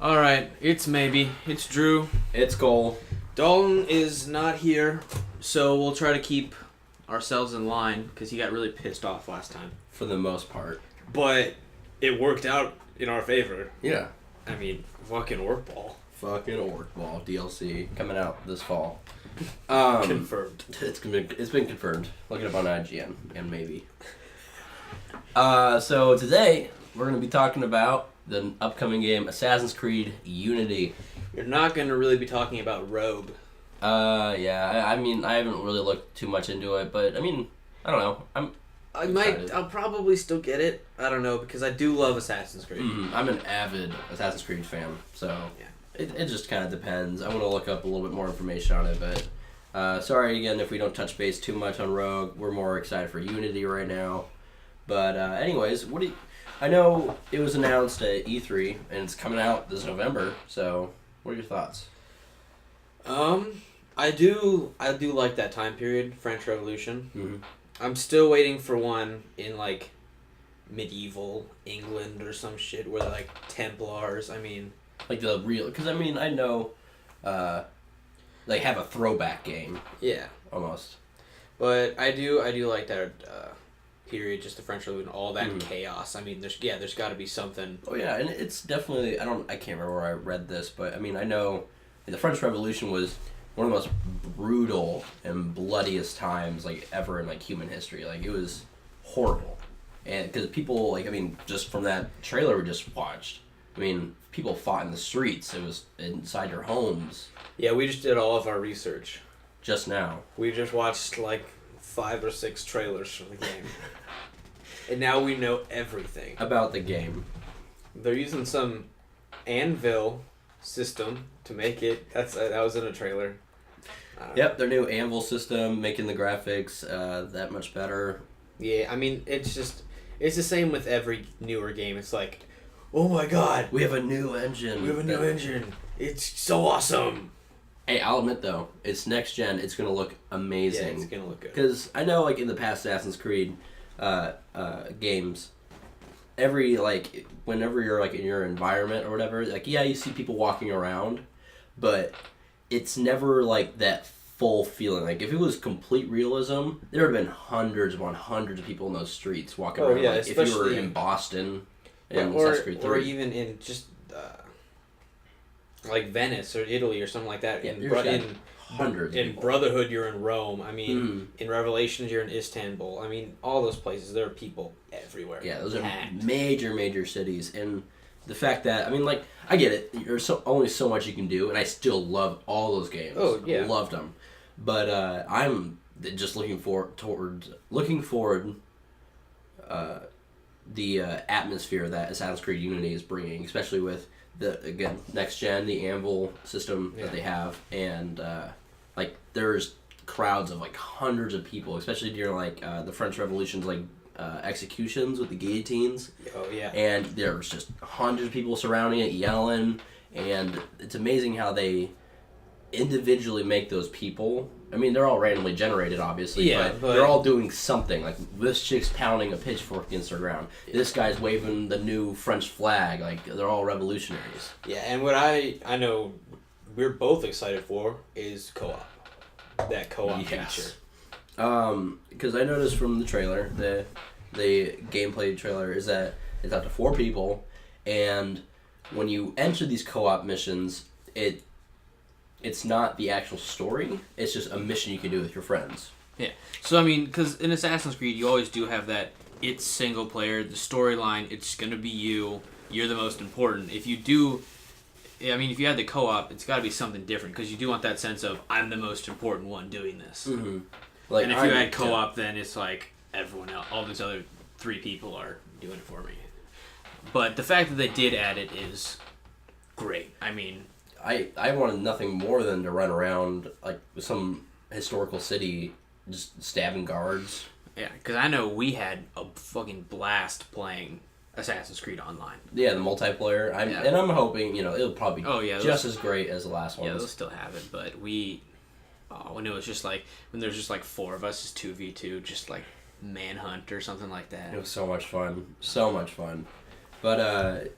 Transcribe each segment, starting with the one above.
All right, it's maybe. It's Drew. It's Cole. Dalton is not here, so we'll try to keep ourselves in line because he got really pissed off last time. For the most part. But it worked out in our favor. Yeah. I mean, fucking Orkball. Fucking Orkball DLC coming out this fall. Confirmed. It's been confirmed. Look it up on IGN and maybe. So today we're going to be talking about the upcoming game Assassin's Creed Unity. You're not going to really be talking about Rogue. Yeah. I mean, I haven't really looked too much into it, but I mean, I don't know. I'll probably still get it. I don't know, because I do love Assassin's Creed. I'm an avid Assassin's Creed fan, so yeah. it just kind of depends. I want to look up a little bit more information on it, but sorry again if we don't touch base too much on Rogue. We're more excited for Unity right now. But anyways, I know it was announced at E3 and it's coming out this November. So, what are your thoughts? I do like that time period, French Revolution. Mm-hmm. I'm still waiting for one in like medieval England or some shit where they're like Templars. I mean, like the real, because I mean I know, they have a throwback game. Yeah, almost. But I do like that period, just the French Revolution, all that chaos. I mean, there's got to be something. Oh yeah, and it's definitely I can't remember where I read this, but I mean I know the French Revolution was one of the most brutal and bloodiest times like ever in like human history. Like it was horrible, and because people like I mean just from that trailer we just watched, I mean people fought in the streets. It was inside your homes. Yeah, we just did all of our research just now. We just watched like 5 or 6 trailers for the game, and now we know everything about the game. They're using some anvil system to make it. That was in a trailer. Yep, their new Anvil system, making the graphics that much better. Yeah, I mean, it's the same with every newer game. It's like, oh my god, we have a new engine. It's so awesome. Hey, I'll admit though, it's next gen. It's gonna look amazing. Yeah, it's gonna look good. Because I know, like in the past Assassin's Creed games, whenever you're like in your environment or whatever, like you see people walking around, but it's never like that full feeling. Like if it was complete realism, there would have been hundreds upon hundreds of people in those streets walking around. Yeah, like if you were in Boston Assassin's Creed 3. Or even in just like Venice or Italy or something like that. Yeah, in Brotherhood, you're in Rome. I mean, in Revelations, you're in Istanbul. I mean, all those places, there are people everywhere. Yeah, those are major cities. And the fact that, I mean, like, I get it. There's only so much you can do, and I still love all those games. Oh, yeah. I loved them. But I'm just looking forward the atmosphere that Assassin's Creed Unity is bringing, especially with the next gen, the Anvil system that they have, and like there's crowds of like hundreds of people, especially during like the French Revolution's like executions with the guillotines. Oh yeah. And there's just hundreds of people surrounding it, yelling, and it's amazing how they individually make those people. I mean, they're all randomly generated, obviously, but they're all doing something. Like, this chick's pounding a pitchfork against the ground. This guy's waving the new French flag. Like, they're all revolutionaries. Yeah, and what I know we're both excited for is co-op. That co-op feature. Because I noticed from the trailer, the gameplay trailer, is that it's up to 4 people, and when you enter these co-op missions, it's not the actual story. It's just a mission you can do with your friends. Yeah. So, I mean, because in Assassin's Creed, you always do have that, it's single player, the storyline, it's going to be you're the most important. If you had the co-op, it's got to be something different, because you do want that sense of, I'm the most important one doing this. Mm-hmm. And if you had co-op, then it's like, everyone else, all these other 3 people are doing it for me. But the fact that they did add it is great. I mean, I wanted nothing more than to run around like some historical city just stabbing guards. Yeah, because I know we had a fucking blast playing Assassin's Creed Online. Yeah, the multiplayer. And I'm hoping, it'll probably be just as great as the last one. Yeah, they'll still have it, but when it was just like, when there's just like 4 of us, it's 2v2, just like Manhunt or something like that. It was so much fun. So much fun. But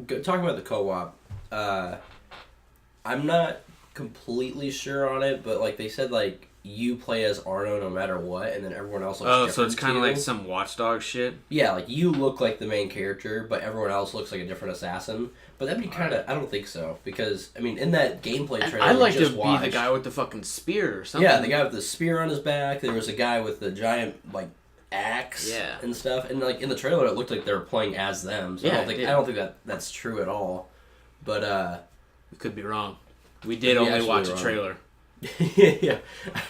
talking about the co-op, I'm not completely sure on it, but like they said, like you play as Arno no matter what, and then everyone else looks different. So it's kind of of like some Watchdog shit. Yeah, like you look like the main character, but everyone else looks like a different assassin. But that'd be kind of... I don't think so, because I mean, in that gameplay trailer, I'd like to be the guy with the fucking spear or something. Yeah, the guy with the spear on his back. There was a guy with the giant like axe and stuff, and like in the trailer, it looked like they were playing as them. So I don't think that's true at all. But we could be wrong. We did only watch a trailer. Yeah,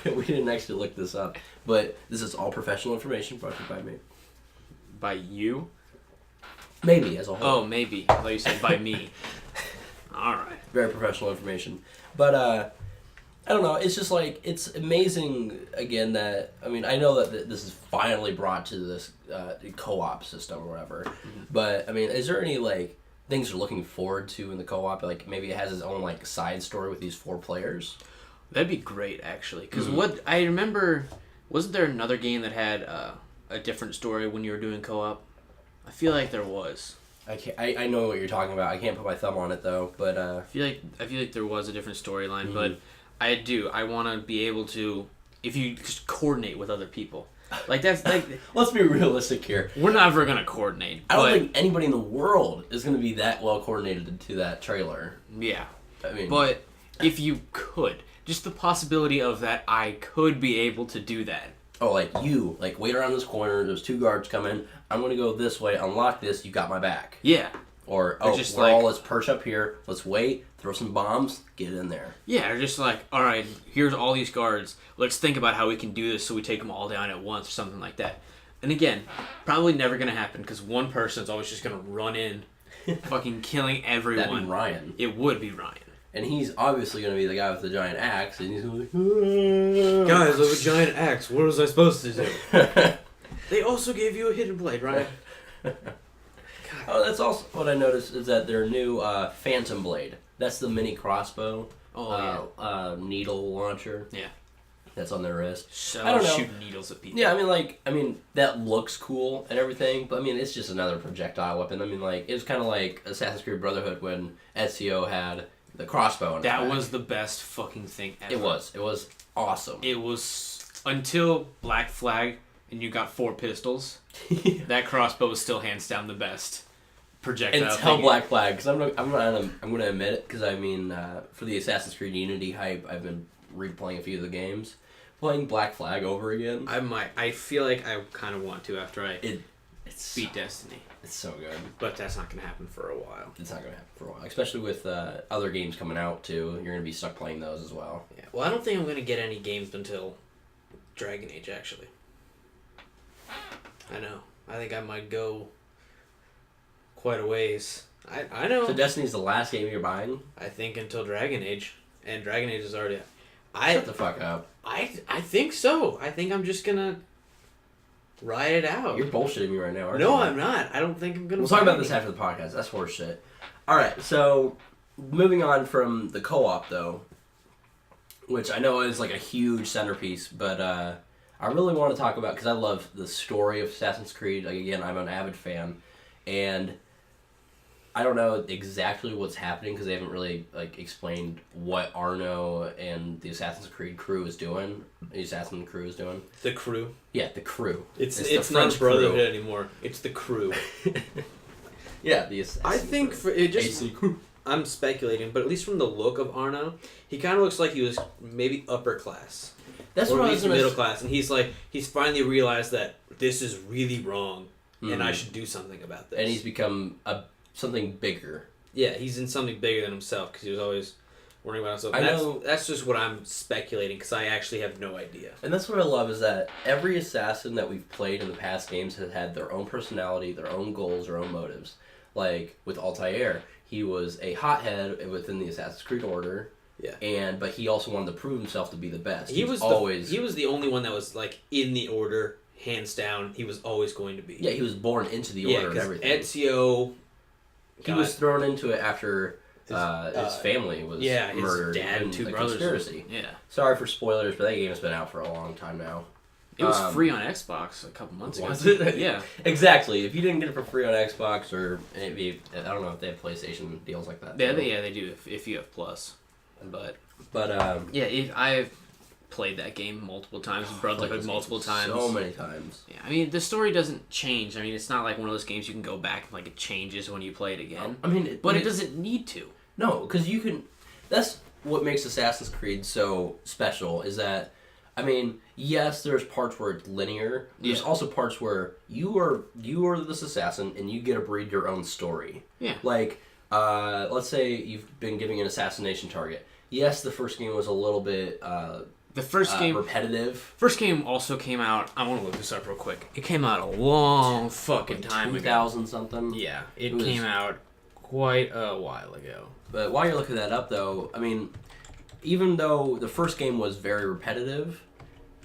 we didn't actually look this up, but this is all professional information brought to you by me. By you? Maybe as a whole. Oh, maybe. I thought you said by me. All right. Very professional information, but I don't know. It's just like it's amazing again that I mean I know that this is finally brought to this co-op system or whatever, but I mean is there any like things you're looking forward to in the co-op? Like maybe it has its own like side story with these 4 players. That'd be great, actually. Because what I remember, wasn't there another game that had a different story when you were doing co-op? I feel like there was. I know what you're talking about. I can't put my thumb on it though, but I feel like there was a different storyline, but I want to be able to, if you just coordinate with other people. Like that's like. Let's be realistic here. We're never gonna coordinate. I don't think anybody in the world is gonna be that well coordinated to that trailer. Yeah, I mean, but if you could. Just the possibility of that I could be able to do that. Oh, like you, like wait around this corner, there's 2 guards coming, I'm going to go this way, unlock this, you got my back. Yeah. Or, let's perch up here, let's wait, throw some bombs, get in there. Yeah, or just like, alright, here's all these guards, let's think about how we can do this so we take them all down at once or something like that. And again, probably never going to happen because one person's always just going to run in, fucking killing everyone. That'd be Ryan. It would be Ryan. And he's obviously going to be the guy with the giant axe, and he's going to be like, guys, I have a giant axe. What was I supposed to do? They also gave you a hidden blade, right? Oh, that's also what I noticed is that their new Phantom Blade. That's the mini crossbow. Needle launcher. Yeah. That's on their wrist. So I don't know. Shooting needles at people. Yeah, I mean, that looks cool and everything, but I mean, it's just another projectile weapon. I mean, like, it was kind of like Assassin's Creed Brotherhood when Ezio had the crossbow on his back. Was the best fucking thing ever. It was awesome. It was until Black Flag and you got 4 pistols. That crossbow was still hands down the best projectile. Until Black Flag, because I'm gonna admit it, because I mean, for the Assassin's Creed Unity hype, I've been replaying a few of the games. Playing Black Flag over again. I feel like I kind of want to after I beat Destiny. It's so good. But that's not going to happen for a while. It's not going to happen for a while. Especially with other games coming out, too. You're going to be stuck playing those as well. Yeah. Well, I don't think I'm going to get any games until Dragon Age, actually. I know. I think I might go quite a ways. I know. So Destiny's the last game you're buying? I think until Dragon Age. And Dragon Age is already... Shut the fuck up. I think so. I think I'm just going to ride it out. You're bullshitting me right now, aren't you? No, I'm not. I don't think I'm going to... We'll talk about this after the podcast. That's horse shit. Alright, so moving on from the co-op, though, which I know is like a huge centerpiece, but I really want to talk about, because I love the story of Assassin's Creed. Like, again, I'm an avid fan, and I don't know exactly what's happening, because they haven't really like explained what Arno and the Assassin's Creed crew is doing. The Assassin crew is doing. The crew? Yeah, the crew. It's not Brotherhood anymore. It's the crew. Yeah, the Assassin I think crew. for it just... I'm speculating, but at least from the look of Arno, he kind of looks like he was maybe upper class. That's or what at I least was middle class, and he's finally realized that this is really wrong, Mm-hmm. and I should do something about this. And he's become something bigger. Yeah, he's in something bigger than himself, because he was always worrying about himself. I know. That's just what I'm speculating, because I actually have no idea. And that's what I love, is that every assassin that we've played in the past games has had their own personality, their own goals, their own motives. Like, with Altair, he was a hothead within the Assassin's Creed Order. Yeah. But he also wanted to prove himself to be the best. He was the only one that was, like, in the Order, hands down. He was always going to be. Yeah, he was born into the Order and everything. Ezio... He was thrown into it after his family was murdered. His dad and 2 brothers. Conspiracy. Yeah. Sorry for spoilers, but that game has been out for a long time now. It was free on Xbox a couple months ago. Was it? Yeah. Exactly. If you didn't get it for free on Xbox or maybe I don't know if they have PlayStation deals like that. Yeah, they do if you have Plus. But yeah, I've played that game multiple times, Brotherhood multiple times. So many times. Yeah, I mean the story doesn't change. I mean it's not like one of those games you can go back and like it changes when you play it again. I mean, it doesn't need to. No, because you can. That's what makes Assassin's Creed so special. Is that, I mean, yes, there's parts where it's linear. There's also parts where you are this assassin and you get to breed your own story. Yeah. Like, let's say you've been giving an assassination target. Yes, the first game was a little bit. The first game repetitive. First game also came out. I want to look this up real quick. It came out a long fucking time ago. 2000 something. Yeah, it came out quite a while ago. But while you're looking that up, though, I mean, even though the first game was very repetitive,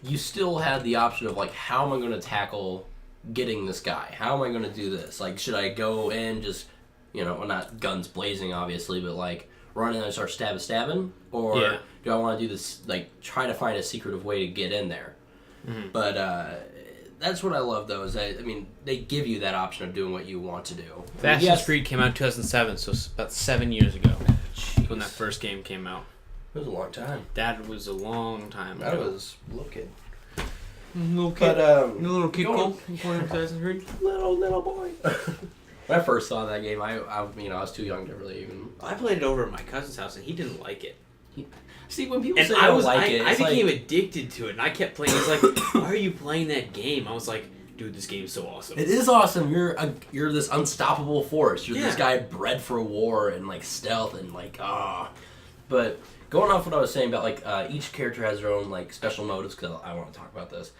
you still had the option of like, how am I going to tackle getting this guy? How am I going to do this? Like, should I go in just, well, not guns blazing, obviously, but like run in and start stabbing, or do I want to do this, like, try to find a secretive way to get in there? Mm-hmm. But that's what I love, though, is that, I mean, they give you that option of doing what you want to do. Assassin's Creed came out in 2007, so it's about 7 years ago when that first game came out. It was a long time. That was a long time ago. That was a little kid. Little kid. But, little kid Cole playing Assassin's Creed? Little boy. When I first saw that game, I was too young to really even... I played it over at my cousin's house, and he didn't like it. See, when people say I I became addicted to it, and I kept playing. He's like, why are you playing that game? I was like, dude, this game's so awesome. It is awesome. You're this unstoppable force. You're this guy bred for war and, like, stealth and, like, But going off what I was saying about, like, each character has their own, like, special motives, because I want to talk about this.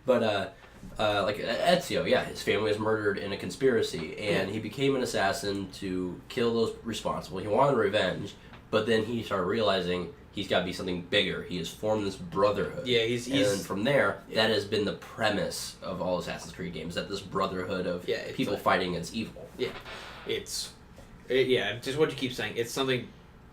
But, like Ezio, his family was murdered in a conspiracy, and he became an assassin to kill those responsible. He wanted revenge, but then he started realizing he's got to be something bigger. He has formed this brotherhood. Yeah, and from there, that has been the premise of all Assassin's Creed games, that this brotherhood of people fighting against evil. Yeah, just what you keep saying. It's something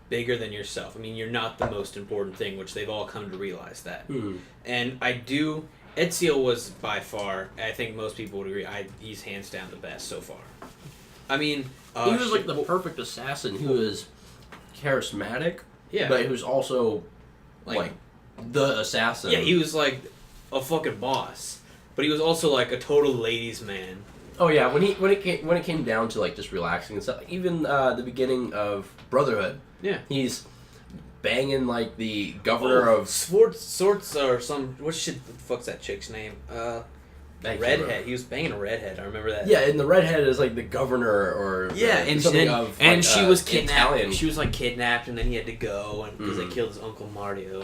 bigger than yourself. I mean, you're not the most important thing, which they've all come to realize that. Mm-hmm. And Ezio was by far, I think most people would agree, he's hands down the best so far. I mean... he was like the perfect assassin who was charismatic, but who's also like the assassin. Yeah, he was like a fucking boss, but he was also like a total ladies' man. Oh yeah, when it came down to like just relaxing and stuff, like, even the beginning of Brotherhood, he's banging like the governor of Swords or some what the fuck's that chick's name? Redhead. He was banging a redhead. I remember that. Yeah, and the redhead is like the governor or and she was kidnapped. Italian. She was like kidnapped, and then he had to go because they killed his uncle Mario.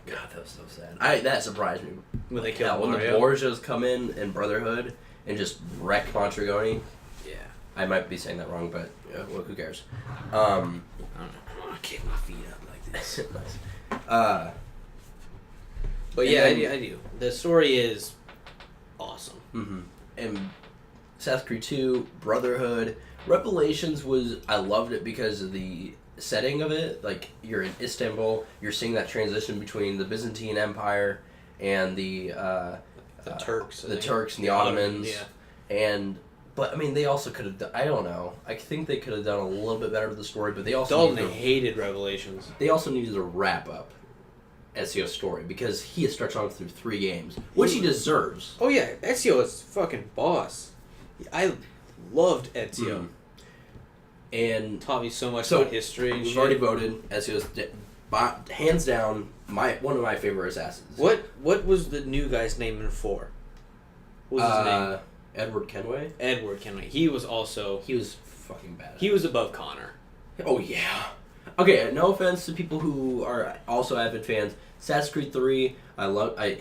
God, that was so sad. That surprised me when they killed Mario. When the Borgias come in Brotherhood and just wreck Mondragone. Yeah, I might be saying that wrong, but well, who cares? I don't know. I want to kick my feet up like this. Nice. But yeah, I do. The story is awesome. Mm-hmm. And Assassin's Creed 2, Brotherhood, Revelations I loved it because of the setting of it. Like, you're in Istanbul, you're seeing that transition between the Byzantine Empire and the Turks. The Turks and the Ottomans. But, I mean, they also could have done... I don't know. I think they could have done a little bit better with the story, but they also... hated Revelations. They also needed to wrap up Ezio's story, because he has stretched on through 3 games, which he deserves. Oh, yeah. Ezio is fucking boss. I loved Ezio. And taught me so much about history and we've already voted. Ezio's hands down one of my favorite assassins. What was the new guy's name in 4? What was his name? Edward Kenway? Edward Kenway. He was fucking bad. He was above Connor. Oh, yeah. Okay, no offense to people who are also avid fans. Assassin's Creed 3, it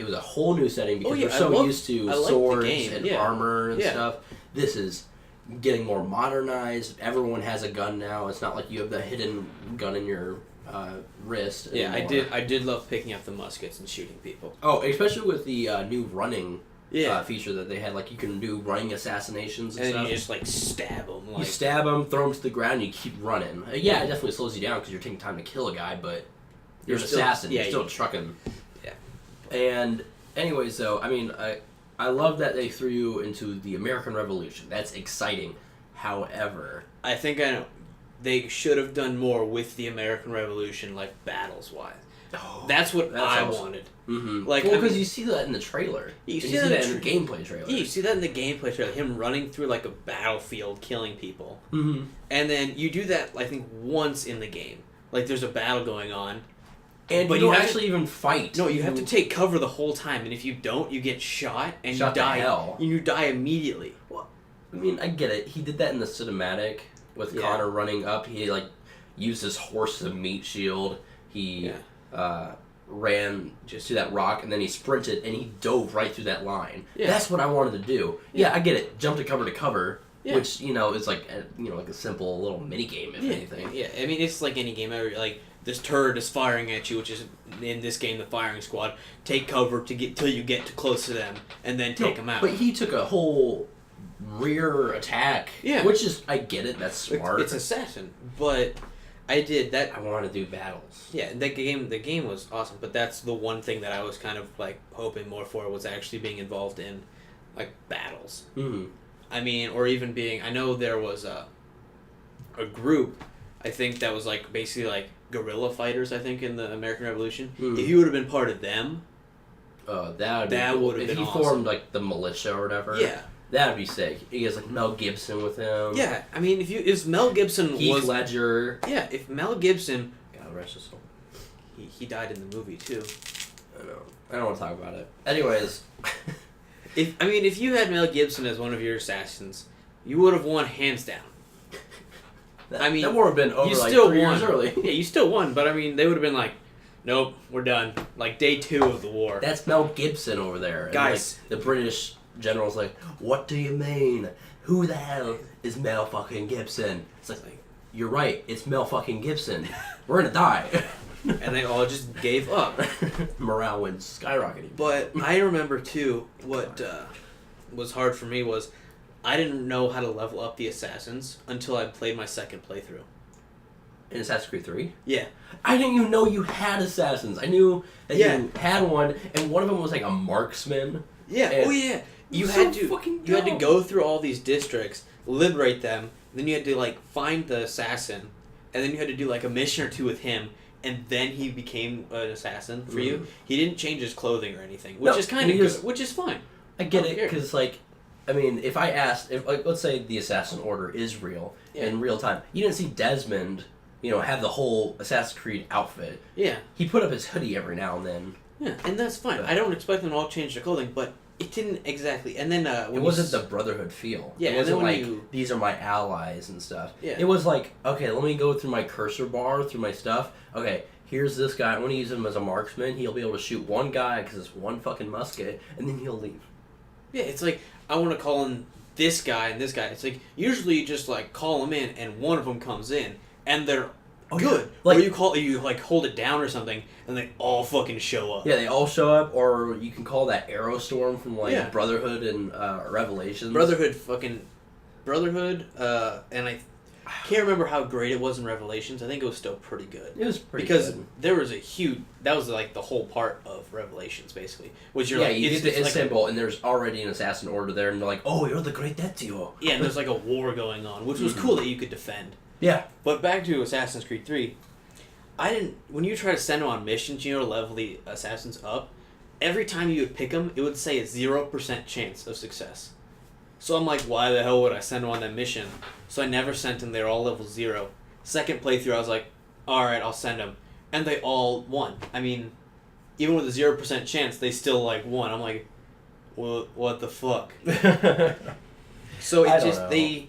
was a whole new setting because we're so used to swords and armor and stuff. This is getting more modernized. Everyone has a gun now. It's not like you have the hidden gun in your wrist anymore. Yeah, I did love picking up the muskets and shooting people. Oh, especially with the new running feature that they had. Like, you can do running assassinations and stuff. And you just, like, stab them. You stab them, throw them to the ground, and you keep running. Yeah, it definitely slows you down because you're taking time to kill a guy, but you're an assassin. You're still trucking. Yeah. And anyways, though, I mean, I love that they threw you into the American Revolution. That's exciting. However, I think they should have done more with the American Revolution, like battles wise. That's what I wanted. Mm-hmm. Like, well, because you see that in the trailer. You see that in the gameplay trailer. Yeah, you see that in the gameplay trailer. Him running through like a battlefield, killing people. Mm-hmm. And then you do that, I think, once in the game. Like, there's a battle going on. And you don't actually even fight. No, you have to take cover the whole time, and if you don't, you get shot and you die. Hell. And you die immediately. Well, I mean, I get it. He did that in the cinematic with Connor running up. He like used his horse as a meat shield. He ran just to that rock, and then he sprinted and he dove right through that line. Yeah. That's what I wanted to do. Yeah, I get it. Jump to cover. Yeah. Which is like like a simple little mini game if anything. Yeah, I mean it's like any game. Like this turret is firing at you, which is in this game the firing squad. Take cover till you get too close to them, and then take them out. But he took a whole rear attack. Yeah, which is I get it. That's smart. It's assassin, but I did that. I want to do battles. Yeah, the game was awesome, but that's the one thing that I was kind of like hoping more for was actually being involved in like battles. Mm-hmm. I mean, or even being. I know there was a group. I think that was like basically like guerrilla fighters. I think in the American Revolution. Mm. If you would have been part of them, that would have been if he awesome. Formed like the militia or whatever. Yeah. That'd be sick. He has like Mel Gibson with him. Yeah, I mean, if Mel Gibson Heath Ledger. Yeah, if Mel Gibson. God rest his soul. He died in the movie too. I know. I don't want to talk about it. Anyways. If you had Mel Gibson as one of your assassins, you would have won hands down. That would have been over like 3 years early. Yeah, you still won, but I mean, they would have been like, nope, we're done. Like day 2 of the war. That's Mel Gibson over there. Guys. And, like, the British general's like, what do you mean? Who the hell is Mel fucking Gibson? It's like, you're right, it's Mel fucking Gibson. We're gonna die. And they all just gave up. Morale went skyrocketing. But I remember too, what was hard for me was I didn't know how to level up the assassins until I played my second playthrough. In Assassin's Creed 3? Yeah. I didn't even know you had assassins. I knew that you had one, and one of them was like a marksman. Yeah. You had to go through all these districts, liberate them, then you had to like find the assassin, and then you had to do like a mission or two with him, and then he became an assassin for you. He didn't change his clothing or anything, which is kind of good, which is fine. I get it, because like, I mean, if I asked, like, let's say the Assassin Order is real in real time, you didn't see Desmond, have the whole Assassin's Creed outfit. Yeah. He put up his hoodie every now and then. Yeah, and that's fine. I don't expect them to all change their clothing, but it didn't exactly. And then it wasn't the Brotherhood feel. Yeah, it wasn't like these are my allies and stuff. Yeah. It was like, okay, let me go through my cursor bar through my stuff. Okay, here's this guy. I want to use him as a marksman. He'll be able to shoot one guy because it's one fucking musket, and then he'll leave. Yeah, it's like I want to call in this guy and this guy. It's like usually you just like call them in, and one of them comes in, and they're good. Like, or you like hold it down or something, and they all fucking show up. Yeah, they all show up, or you can call that Aerostorm from like Brotherhood and Revelations. Brotherhood, and I can't remember how great it was in Revelations. I think it was still pretty good. It was pretty because good. There was that was like the whole part of Revelations basically. Which you get the Istanbul, and there's already an assassin order there, and they're like, oh, you're the great Ezio. Yeah, and there's like a war going on, which was cool that you could defend. Yeah. But back to Assassin's Creed 3, when you try to send them on missions, to level the assassins up, every time you would pick them, it would say a 0% chance of success. So I'm like, why the hell would I send them on that mission? So I never sent them, they were all level 0. Second playthrough, I was like, alright, I'll send them. And they all won. I mean, even with a 0% chance, they still like won. I'm like, well, what the fuck? So it just, I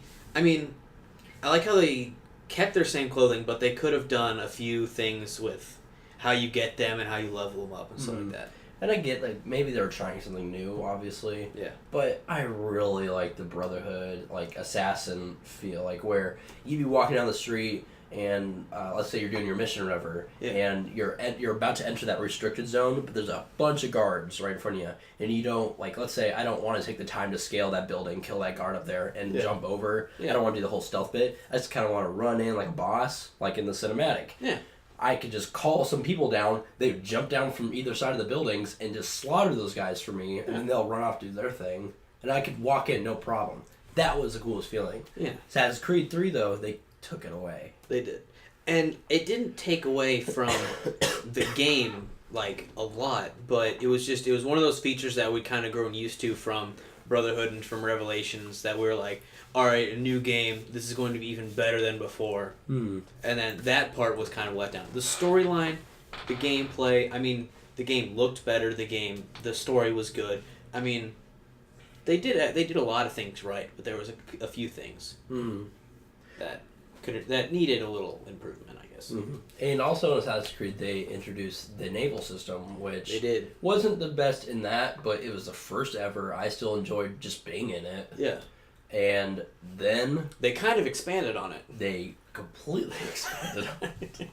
like how they kept their same clothing, but they could have done a few things with how you get them and how you level them up and stuff like that. And I get, like, maybe they were trying something new, obviously. Yeah. But I really like the Brotherhood, like, assassin feel, like, where you'd be walking down the street and, let's say you're doing your mission or whatever, and you're about to enter that restricted zone, but there's a bunch of guards right in front of you, and you don't, like, let's say I don't want to take the time to scale that building, kill that guard up there, and jump over. I don't want to do the whole stealth bit. I just kind of want to run in like a boss, like in the cinematic. Yeah. I could just call some people down. They would jump down from either side of the buildings and just slaughter those guys for me, and then they'll run off do their thing, and I could walk in no problem. That was the coolest feeling. Yeah. Assassin's Creed 3 though, they took it away. They did, and it didn't take away from the game like a lot, but it was one of those features that we kind of grown used to from Brotherhood and from Revelations that we were like, all right, a new game. This is going to be even better than before. And then that part was kind of let down. The storyline, the gameplay. I mean, the game looked better. The story was good. I mean, they did a lot of things right, but there was a few things that needed a little improvement, I guess. And also in Assassin's Creed, they introduced the naval system, which They did. wasn't the best in that, but it was the first ever. I still enjoyed just being in it. Yeah. And then They kind of expanded on it. they completely expanded on it.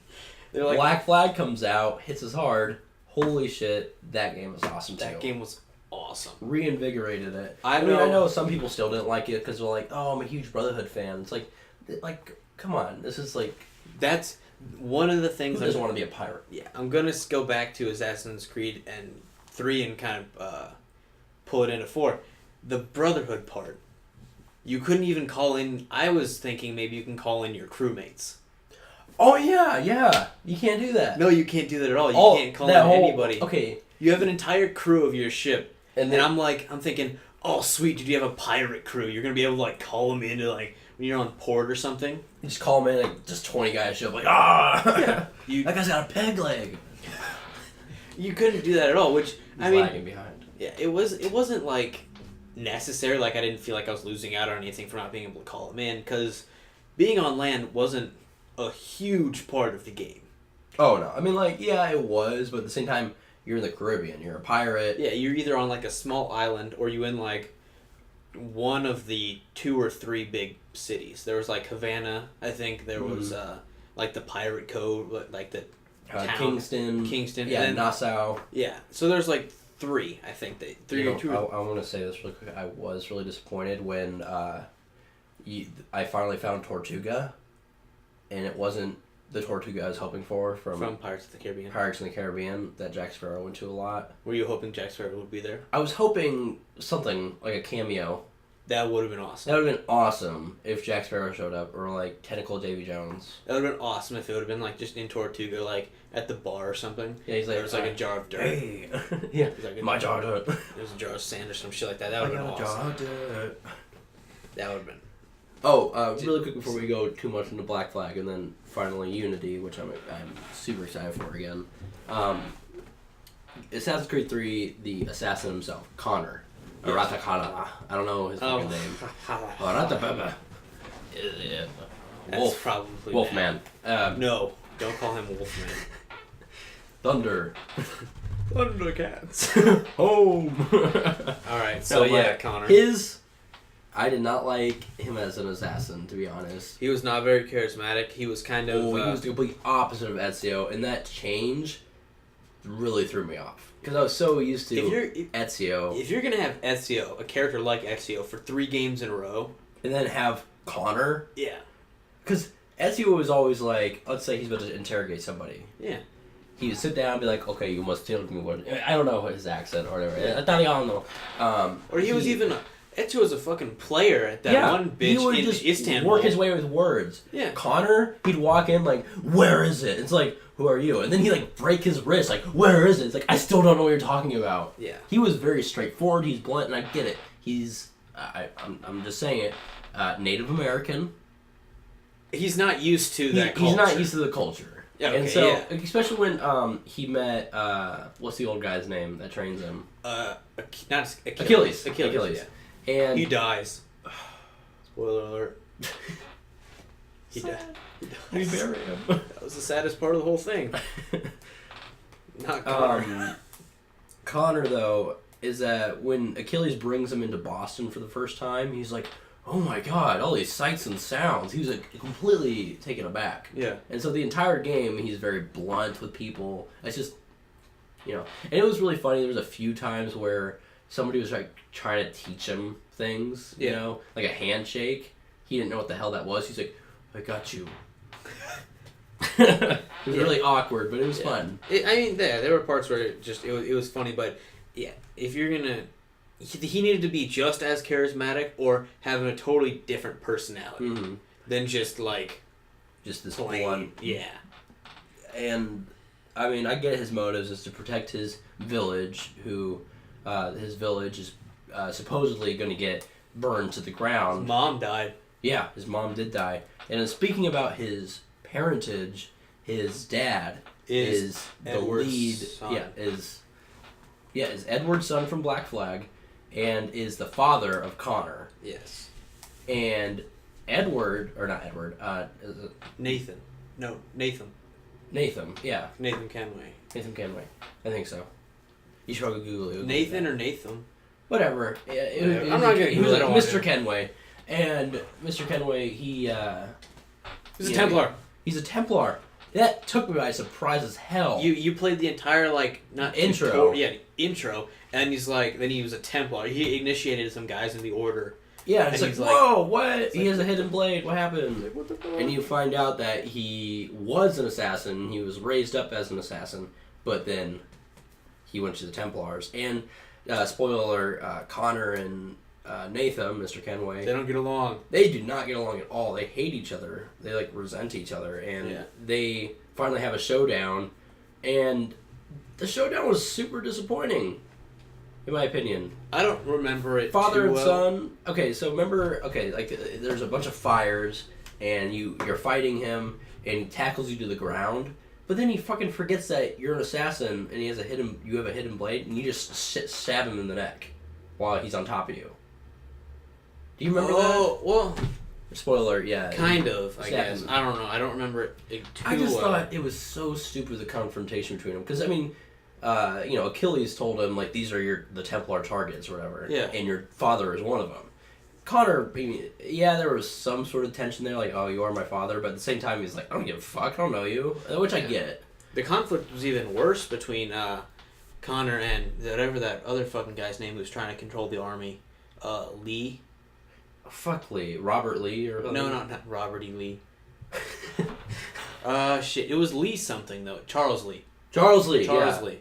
They're like, Black Flag comes out, hits us hard. Holy shit, that game was awesome too. that game was awesome. Reinvigorated it. I I know some people still didn't like it because they're like, "Oh, I'm a huge Brotherhood fan." It's like, come on, this is like. That's one of the things. Who doesn't want to be a pirate? Yeah, I'm gonna go back to Assassin's Creed and 3 and kind of pull it into 4. The Brotherhood part. You couldn't even call in. I was thinking maybe you can call in your crewmates. Oh yeah, you can't do that. No, you can't do that at all. You can't call in anybody. Okay, You have an entire crew of your ship, and and then I'm thinking, oh sweet, did you have a pirate crew? You're gonna be able to like call them into like when you're on port or something. you just call them in, like just 20 guys show up, like Yeah. that guy's got a peg leg. You couldn't do that at all. Which He's I mean, lagging behind. yeah, it wasn't like necessary. Like I didn't feel like I was losing out on anything for not being able to call them in because being on land wasn't a huge part of the game. Oh no, I mean like yeah, it was, but at the same time, you're in the Caribbean. You're a pirate. Yeah, you're either on like a small island or you in like one of the 2 or 3 big cities. There was like Havana, I think. There was like the Pirate Cove, like the town. Kingston. Yeah, and then, Nassau. Yeah, so there's like 3, I think. Three or 2. I want to say this really quick. I was really disappointed when I finally found Tortuga, and it wasn't the Tortuga I was hoping for from Pirates of the Caribbean. Pirates in the Caribbean that Jack Sparrow went to a lot. Were you hoping Jack Sparrow would be there? I was hoping something like a cameo. That would have been awesome. That would have been awesome if Jack Sparrow showed up, or like Tentacle Davy Jones. That would have been awesome if it would have been like just in Tortuga, like at the bar or something. Yeah, he's like, there was like a jar of dirt. Hey, yeah, Like my jar of dirt. There's a jar of sand or some shit like that. That would have been awesome. That would have been. Oh, really quick before we go too much into Black Flag, and then finally Unity, which I'm super excited for again. Assassin's Creed 3, the assassin himself, Connor. Yes. Aratakana. I don't know his fucking name. Aratababa. That's probably Wolfman. No, don't call him Wolfman. Thunder. Thundercats. Home. Alright, so yeah, Connor. I did not like him as an assassin, to be honest. He was not very charismatic. He was kind of... he was the complete opposite of Ezio, and that change really threw me off. Because I was so used to Ezio. If you're going to have Ezio, a character like Ezio, for 3 games in a row... And then have Connor... Yeah. Because Ezio was always like, let's say he's about to interrogate somebody. Yeah. He would sit down and be like, okay, you must tell me what... I don't know his accent or whatever. Italiano. Or he was even... Ezio was a fucking player at that one bitch he would in just Istanbul. work his way with words. Yeah. Connor, he'd walk in like, where is it? It's like, who are you? And then he'd like break his wrist, like, where is it? It's like, I still don't know what you're talking about. Yeah. He was very straightforward, he's blunt, and I get it. He's, I'm just saying it, Native American. He's not used to that culture. He's not used to the culture. Yeah, and okay, so, yeah. especially when he met, what's the old guy's name that trains him? Not Achilles. Yeah. And he dies. Spoiler alert. He died. We bury him. That was the saddest part of the whole thing. Not Connor. Connor, though, is that when Achilles brings him into Boston for the first time, he's like, oh my god, all these sights and sounds. He was like, completely taken aback. Yeah. And so the entire game, he's very blunt with people. It's just, and it was really funny. There was a few times where somebody was like trying to teach him things, like a handshake. He didn't know what the hell that was. He's like, I got you. It was really awkward, but it was fun. There were parts where it was funny, but yeah, if you're gonna, he needed to be just as charismatic or having a totally different personality than just this plain. one. Yeah, and I mean, I get his motives is to protect his village, who his village is supposedly going to get burned to the ground. His mom died. Yeah, his mom did die. And speaking about his parentage, his dad is the Edward's lead. son. Is Edward's son from Black Flag, and is the father of Connor. Yes. And Edward, or not Edward, is it Nathan. No, Nathan. Nathan, yeah. Nathan Kenway. Nathan Kenway. I think so. You should probably Google it. Nathan or Nathan? Whatever. I'm not going to He was Google like it. Mr. Kenway. And Mr. Kenway, He's a you know, Templar. He's a Templar. That took me by surprise as hell. You played the entire not intro. Intro, and then he was a Templar. He initiated some guys in the order. Yeah, and it's he's like, whoa, what? He has a hidden blade. What happened? Like, what the fuck? And you find out that he was an assassin. He was raised up as an assassin, but then he went to the Templars. And spoiler alert, Connor and Nathan, Mr. Kenway, They don't get along. they do not get along at all. They hate each other. They resent each other, and they finally have a showdown. And the showdown was super disappointing, in my opinion. I don't remember it. Father too and well. son. Okay, so remember. Okay, there's a bunch of fires, and you're fighting him, and he tackles you to the ground. But then he fucking forgets that you're an assassin, and you have a hidden blade, and you just stab him in the neck while he's on top of you. Do you remember that? Oh, well, Spoiler, yeah. kind of, I Stab guess. him. I don't know. I don't remember it too I just well. thought it was so stupid, the confrontation between them. Because, I mean, Achilles told him, these are the Templar targets or whatever. Yeah. And your father is one of them. Connor, I mean, yeah, there was some sort of tension there, oh, you are my father. But at the same time, he's like, I don't give a fuck, I don't know you. Which I get. The conflict was even worse between Connor and whatever that other fucking guy's name who was trying to control the army. Lee. Fuck Lee. Robert Lee or something? No, not Robert E. Lee. Shit. It was Lee something, though. Charles Lee. Charles Lee, Charles yeah. Lee.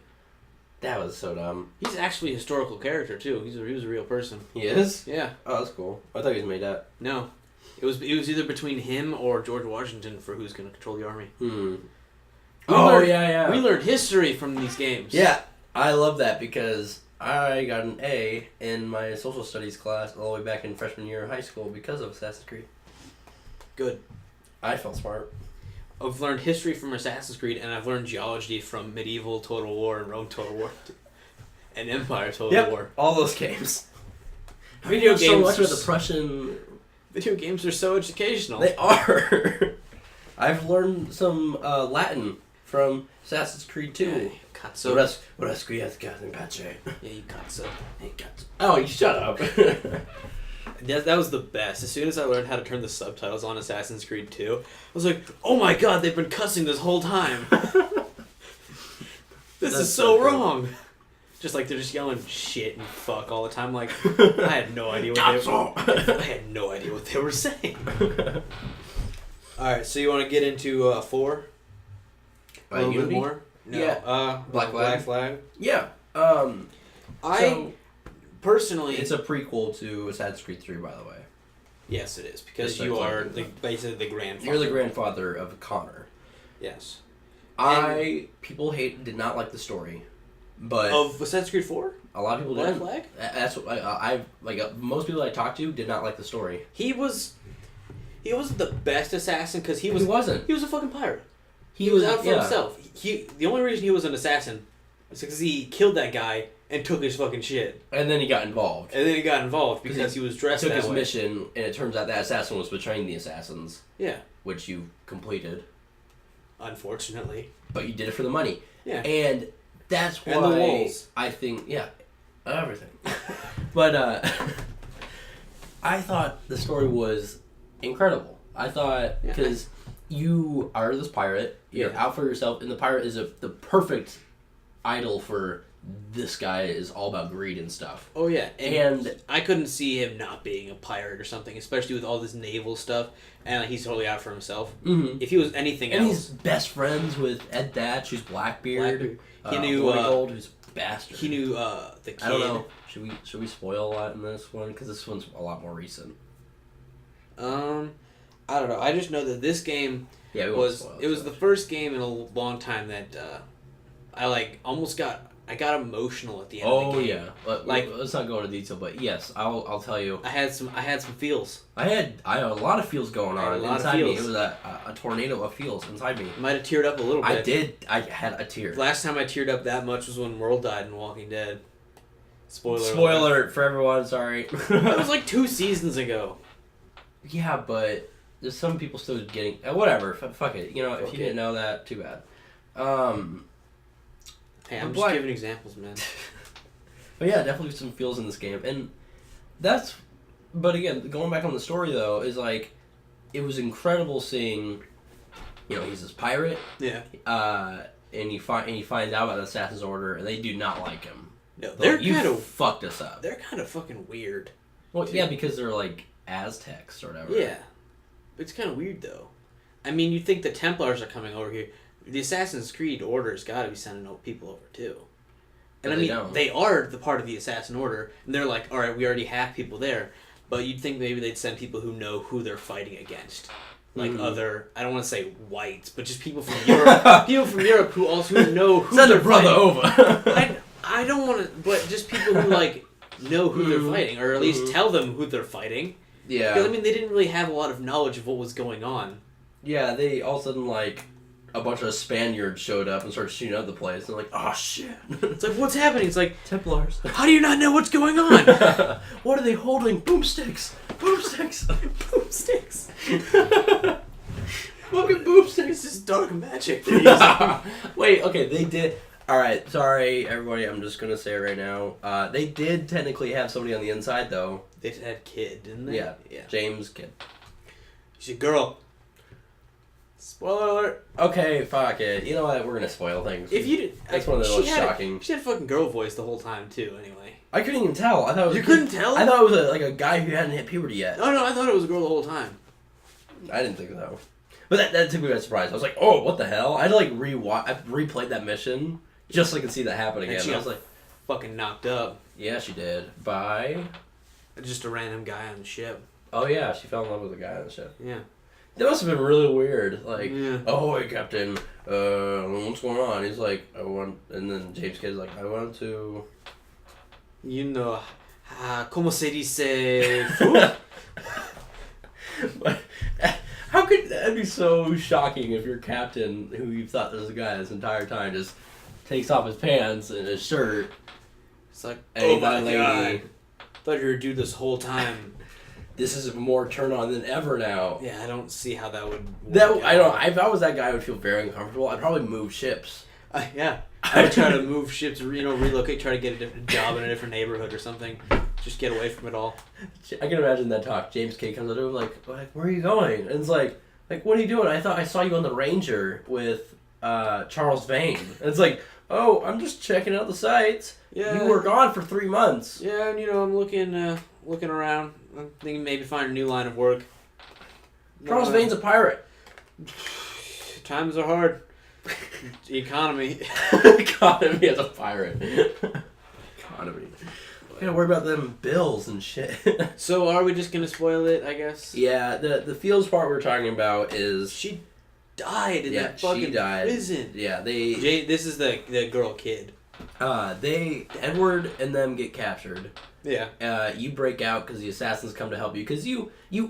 That was so dumb. He's actually a historical character, too. He was a real person. He is? Yeah. Oh, that's cool. I thought he was made up. No. It was either between him or George Washington for who's going to control the army. Yeah. We learned history from these games. Yeah, I love that because I got an A in my social studies class all the way back in freshman year of high school because of Assassin's Creed. Good. I felt smart. I've learned history from Assassin's Creed, and I've learned geology from Medieval Total War and Rome Total War and Empire Total War. All those games. Video so games much are of the Prussian. Video games are so educational. They are. I've learned some Latin from Assassin's Creed 2. Yeah, cazzo. What else in pace? Yeah, you cazzo. Oh, you shut up. That was the best. As soon as I learned how to turn the subtitles on Assassin's Creed 2, I was like, oh my god, they've been cussing this whole time. This is so wrong. Just they're just yelling shit and fuck all the time. I had no idea what they were saying. Alright, so you want to get into 4? A little bit more? No. Yeah. Black Flag? Yeah. Personally... It's a prequel to Assassin's Creed 3, by the way. Yes, it is. Because Just you like are that. basically the grandfather. You're the grandfather of Connor. Yes. People did not like the story. But Of Assassin's Creed 4? a lot of people Black didn't. Flag? That's what most people I talked to did not like the story. He wasn't the best assassin because he wasn't. He was a fucking pirate. He was out for himself. The only reason he was an assassin was because he killed that guy and took his fucking shit. And then he got involved. And then he got involved because he was dressed Took that his way. mission, and it turns out that assassin was betraying the assassins. Yeah. Which you completed. Unfortunately. But you did it for the money. Yeah. And that's why And the wolves. I think, everything. But I thought the story was incredible. I thought, because you are this pirate, you're out for yourself, and the pirate is the perfect idol for this guy is all about greed and stuff. Oh yeah, And I couldn't see him not being a pirate or something, especially with all this naval stuff, and like, he's totally out for himself. Mm-hmm. If he was anything and else, he's best friends with Ed Thatch, who's Blackbeard. He knew Gold, who's bastard. he knew the kid. I don't know. Should we spoil a lot in this one? Because this one's a lot more recent. I don't know. I just know that this game was the first game in a long time that I like almost got. I got emotional at the end of the game. Oh yeah. Let's not go into detail, but yes, I'll tell you. I had some feels. I had a lot of feels going on inside me. It was a tornado of feels inside me. Might have teared up a little bit. I had a tear. Last time I teared up that much was when Merle died in Walking Dead. Spoiler alert for everyone. Sorry. That was like 2 seasons ago. Yeah, but there's some people still getting whatever. Fuck it. You know, if you didn't know that, too bad. Hey, I'm just giving examples, man. But yeah, definitely some feels in this game, and that's. But again, going back on the story though, is like, it was incredible seeing. You know, he's this pirate. Yeah. And he finds out about the Assassin's Order, and they do not like him. No, they're kind of fucked us up. They're kind of fucking weird. Well, yeah, because they're like Aztecs or whatever. Yeah, it's kind of weird though. I mean, you'd think the Templars are coming over here. The Assassin's Creed Order's got to be sending people over too. And I mean, they are the part of the Assassin Order, and they're like, all right, we already have people there, but you'd think maybe they'd send people who know who they're fighting against, like other. I don't want to say whites, but just people from Europe. People from Europe who also know who send they're a brother fighting. over. I don't want to, but just people who like know who they're fighting, or at least tell them who they're fighting. Yeah. Because I mean, they didn't really have a lot of knowledge of what was going on. Yeah, they all of a sudden like. A bunch of Spaniards showed up and started shooting up the place. And they're like, oh shit. It's like, what's happening? It's like, Templars. How do you not know what's going on? What are they holding? Boomsticks. Boomsticks. Boomsticks. Fucking boomsticks. This is dark magic. Wait, okay, they did. Alright, sorry everybody, I'm just gonna say it right now. They did technically have somebody on the inside though. They had Kid, didn't they? Yeah. James Kid. She's a girl. Spoiler alert. Okay, fuck it. You know what? We're gonna spoil things. If you did, that's one of the most shocking. She had a fucking girl voice the whole time too. Anyway, I couldn't even tell. I thought it was. You couldn't tell? I thought it was like a guy who hadn't hit puberty yet. No, I thought it was a girl the whole time. I didn't think so. But that took me by surprise. I was like, oh, what the hell? I had to like I replayed that mission just so I could see that happen again. And she I was like, fucking knocked up. Yeah, she did. By just a random guy on the ship. Oh yeah, she fell in love with a guy on the ship. Yeah. That must have been really weird. Like, yeah. Oh, hey, Captain, what's going on? He's like, I want, and then James Kidd's like, I want to. You know, como se dice? How could that be so shocking if your captain, who you thought was a guy this entire time, just takes off his pants and his shirt? It's like, oh my god. Thought you were a dude this whole time. This is more turn on than ever now. Yeah, I don't see how that would work. If I was that guy, I would feel very uncomfortable. I'd probably move ships. Yeah. I would try to move ships, relocate, try to get a different job in a different neighborhood or something. Just get away from it all. I can imagine that talk. James Kidd comes up to him like, where are you going? And it's like, what are you doing? I thought I saw you on the Ranger with Charles Vane. And it's like, oh, I'm just checking out the sights. Yeah. You were gone for 3 months. Yeah, and I'm looking around. I'm thinking maybe find a new line of work. Charles Vane's a pirate. Times are hard. The economy. Economy as a pirate. Economy. You gotta worry about them bills and shit. So are we just gonna spoil it, I guess? Yeah, the feels part we're talking about is... She died in that fucking prison. Yeah, this is the girl Kid. Edward and them get captured. Yeah. You break out because the assassins come to help you because he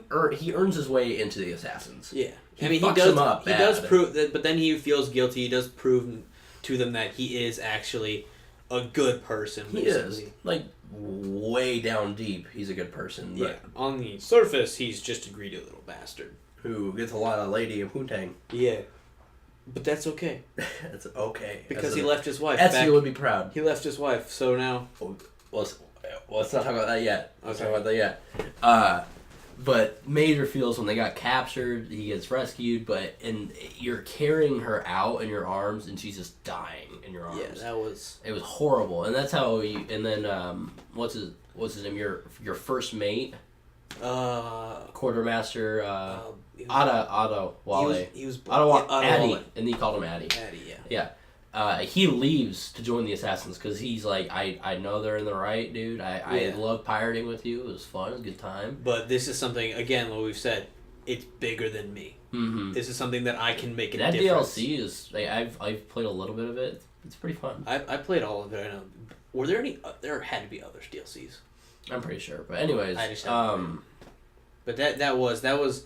earns his way into the assassins. Yeah. He does prove that, but then he feels guilty. He does prove to them that he is actually a good person. Basically. He is like way down deep. He's a good person. Yeah. On the surface, he's just a greedy little bastard who gets a lot of lady and poontang. Yeah. But that's okay. That's okay. Because he left his wife. Ezio would be proud. He left his wife, so now... Well, let's not talk about that yet. Let's talk about that yet. But Major feels when they got captured, he gets rescued, and you're carrying her out in your arms, and she's just dying in your arms. Yeah, that was... It was horrible, and that's how you... And then, what's his name? Your first mate? Quartermaster, Otto Wale. He was Addy, Wale. and he called him Addy. Addy, yeah. Yeah. He leaves to join the Assassins because he's like, I know they're in the right, dude. I love pirating with you. It was fun. It was a good time. But this is something, again, what we've said, it's bigger than me. Mm-hmm. This is something that I can make a that difference. DLC is, like, I've played a little bit of it. It's pretty fun. I played all of it. I know. Were there any? There had to be other DLCs. I'm pretty sure. But anyways, I just but that was,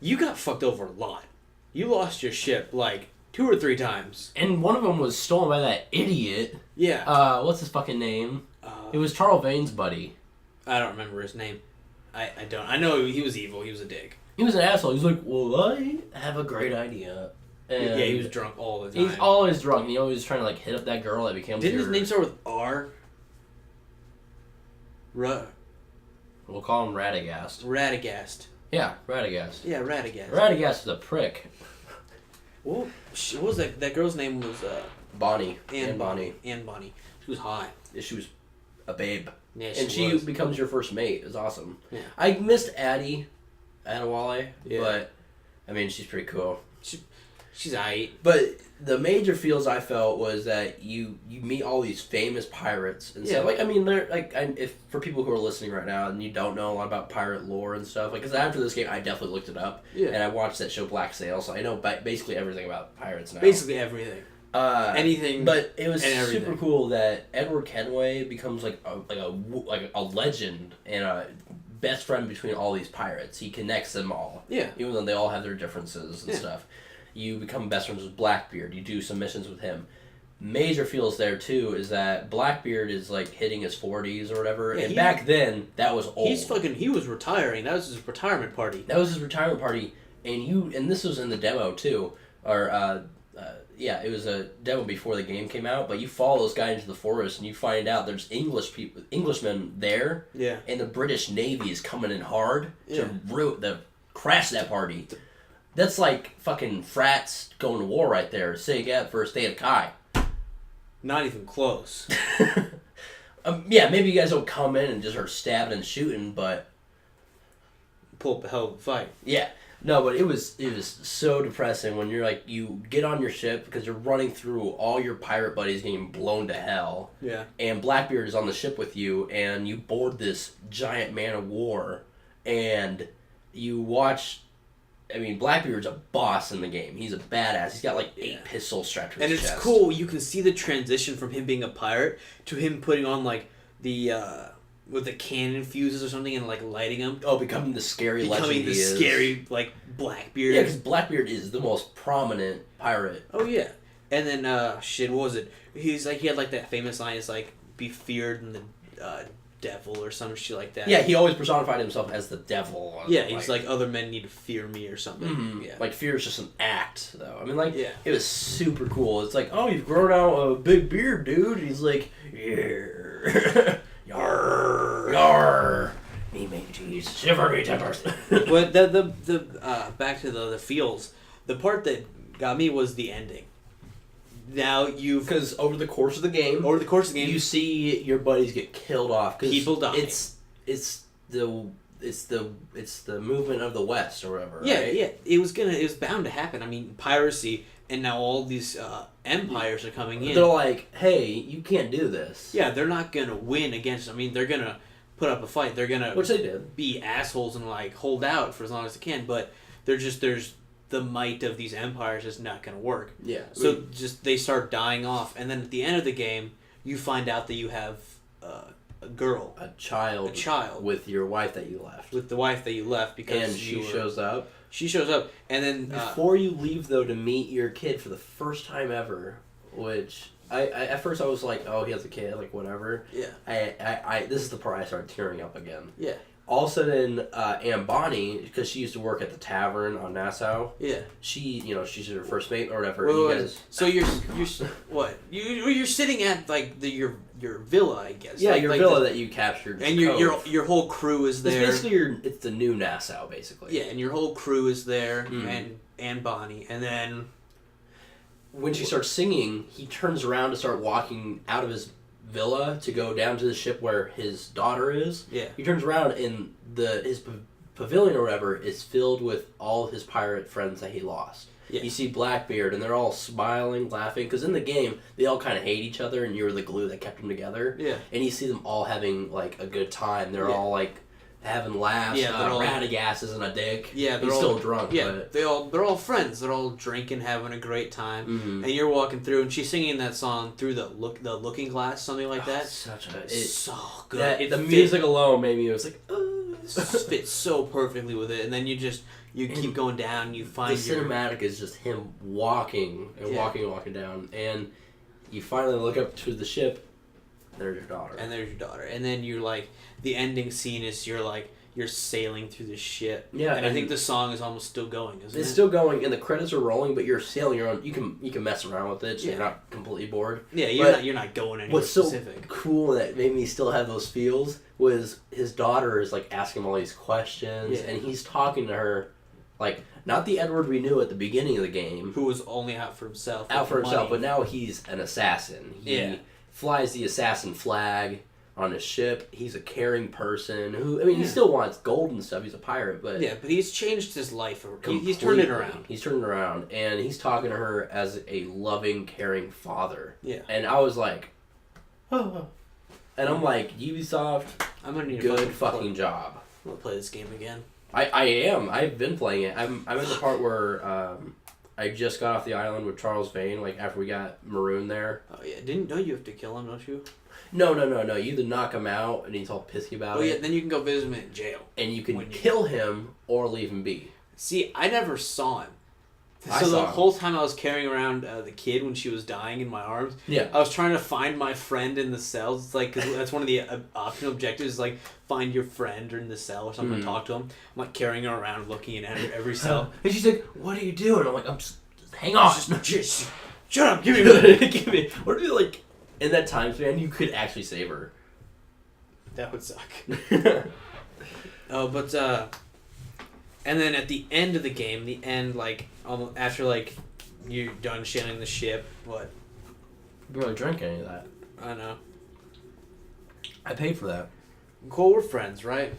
you got fucked over a lot. You lost your ship like 2 or 3 times. And one of them was stolen by that idiot. Yeah. What's his fucking name? It was Charles Vane's buddy. I don't remember his name. I don't. I know he was evil. He was a dick. He was an asshole. He was like, well, I have a great idea. And yeah, he was drunk all the time. He's always drunk, and he always trying to, like, hit up that girl that became... Didn't his name start with R? We'll call him Radagast. Radagast. Yeah, Radagast. Yeah, Radagast. Radagast is a prick. Well, what was that? That girl's name was... Bonnie. Anne Bonnie. Anne Bonnie. She was hot. She was a babe. Yeah, she becomes your first mate. It's awesome. Yeah. I missed Adewale, yeah. But, I mean, she's pretty cool. She's aight. But the major feels I felt was that you meet all these famous pirates and stuff. Like, I mean, they're like, if for people who are listening right now and you don't know a lot about pirate lore and stuff, like, because after this game I definitely looked it up. Yeah. And I watched that show Black Sail, so I know basically everything about pirates now. Basically everything. Anything. But it was super cool that Edward Kenway becomes like a legend and a best friend between all these pirates. He connects them all. Yeah. Even though they all have their differences and stuff. You become best friends with Blackbeard. You do some missions with him. Major feels there too is that Blackbeard is like hitting his 40s or whatever, and back then that was old. He was retiring. That was his retirement party. That was his retirement party, and this was in the demo too, or it was a demo before the game came out. But you follow this guy into the forest, and you find out there's Englishmen there, and the British Navy is coming in hard to crash that party. That's like fucking frats going to war right there. Say yeah, for a state of Kai. Not even close. Maybe you guys don't come in and just start stabbing and shooting, but pull up a hell of a fight. Yeah. No, but it was so depressing when you're like, you get on your ship because you're running through all your pirate buddies getting blown to hell. Yeah. And Blackbeard is on the ship with you, and you board this giant man of war, and you watch. I mean, Blackbeard's a boss in the game. He's a badass. He's got like 8 pistols strapped to his chest. And it's cool. You can see the transition from him being a pirate to him putting on like the with the cannon fuses or something and like lighting them. Oh, becoming the scary legend he is. Becoming the scary like Blackbeard. Yeah, because Blackbeard is the most prominent pirate. Oh yeah. And then what was it? He had like that famous line. It's like, "Be feared in the devil," or some shit like that. Yeah, he always personified himself as the devil. Yeah, he's like, "Other men need to fear me," or something. Mm-hmm. Yeah. Like, fear is just an act, though. I mean, like, it was super cool. It's like, oh, you've grown out a big beard, dude. And he's like, yeah. Yarr. Yarr. Me make cheese. Shiver me timbers. But the back to the feels. The part that got me was the ending. Now because over the course of the game, you see your buddies get killed off. People die. It's the movement of the West or whatever. Yeah, right? yeah. It was bound to happen. I mean, piracy, and now all these empires are coming in. They're like, hey, you can't do this. Yeah, they're not gonna win against. I mean, they're gonna put up a fight. They're gonna which they did. Be assholes and like hold out for as long as they can. But there's the might of these empires is not going to work. Yeah. So they start dying off, and then at the end of the game, you find out that you have a girl, a child, with your wife that you left. With the wife that you left because and she shows up. She shows up, and then before you leave though to meet your kid for the first time ever, which I at first I was like, oh, he has a kid, like whatever. Yeah. I this is the part I started tearing up again. Yeah. all of a sudden, Aunt Bonnie, because she used to work at the tavern on Nassau. Yeah. She's her first mate or whatever. So you're what? You're sitting at like your villa, I guess. Yeah, like, your like villa that you captured. And your whole crew is there. It's basically it's the new Nassau, basically. Yeah, and your whole crew is there, and Bonnie, and then when she starts singing, he turns around to start walking out of his villa to go down to the ship where his daughter is. Yeah. He turns around and his pavilion or whatever is filled with all his pirate friends that he lost. Yeah. You see Blackbeard and they're all smiling, laughing, because in the game they all kind of hate each other and you're the glue that kept them together. Yeah. And you see them all having like a good time. They're all like having laughs. Yeah, they're all Radagast isn't a dick. Yeah, he's still drunk. Yeah, but they're all friends. They're all drinking, having a great time. Mm-hmm. And you're walking through, and she's singing that song through the looking glass, something like that. It's so good. The music alone made me. It was like. Fits so perfectly with it, and then you keep going down. You find the cinematic is just him walking and walking down, and you finally look up to the ship. There's your daughter. And then you're like, the ending scene is you're sailing through the ship. Yeah, and I think the song is almost still going, isn't it? It's still going, and the credits are rolling, but you're sailing your own. You can mess around with it, so you're not completely bored. Yeah, you're not going anywhere specific. What's so cool that made me still have those feels was his daughter is like asking him all these questions, and he's talking to her, like not the Edward we knew at the beginning of the game, who was only out for himself. But now he's an assassin. He flies the assassin flag on his ship. He's a caring person who, he still wants gold and stuff. He's a pirate, but but he's changed his life. He's turned it around. He's turned it around, and he's talking to her as a loving, caring father. Yeah, and I was like, oh. And I'm like, Ubisoft, I'm gonna need good fucking job. I'm gonna play this game again. I am. I've been playing it. I'm at the part where I just got off the island with Charles Vane, like after we got marooned there. Oh yeah, don't you have to kill him, don't you? No. You either knock him out and he's all pissy about it. Oh yeah, then you can go visit him in jail. And you can kill him or leave him be. See, I never saw him. So the whole time I was carrying around the kid when she was dying in my arms, I was trying to find my friend in the cells. It's like, cause that's one of the optional objectives, is like find your friend in the cell or something, talk to him. I'm like carrying her around, looking in at every cell. And she's like, "What are you doing?" I'm like, "I'm just hang on, just shut up, give me a minute, give me." What if you like in that time span you could actually save her? That would suck. And then at the end of the game, like almost after like you're done sailing the ship, what? You really drink any of that? I know. I paid for that. Cool, we're friends, right?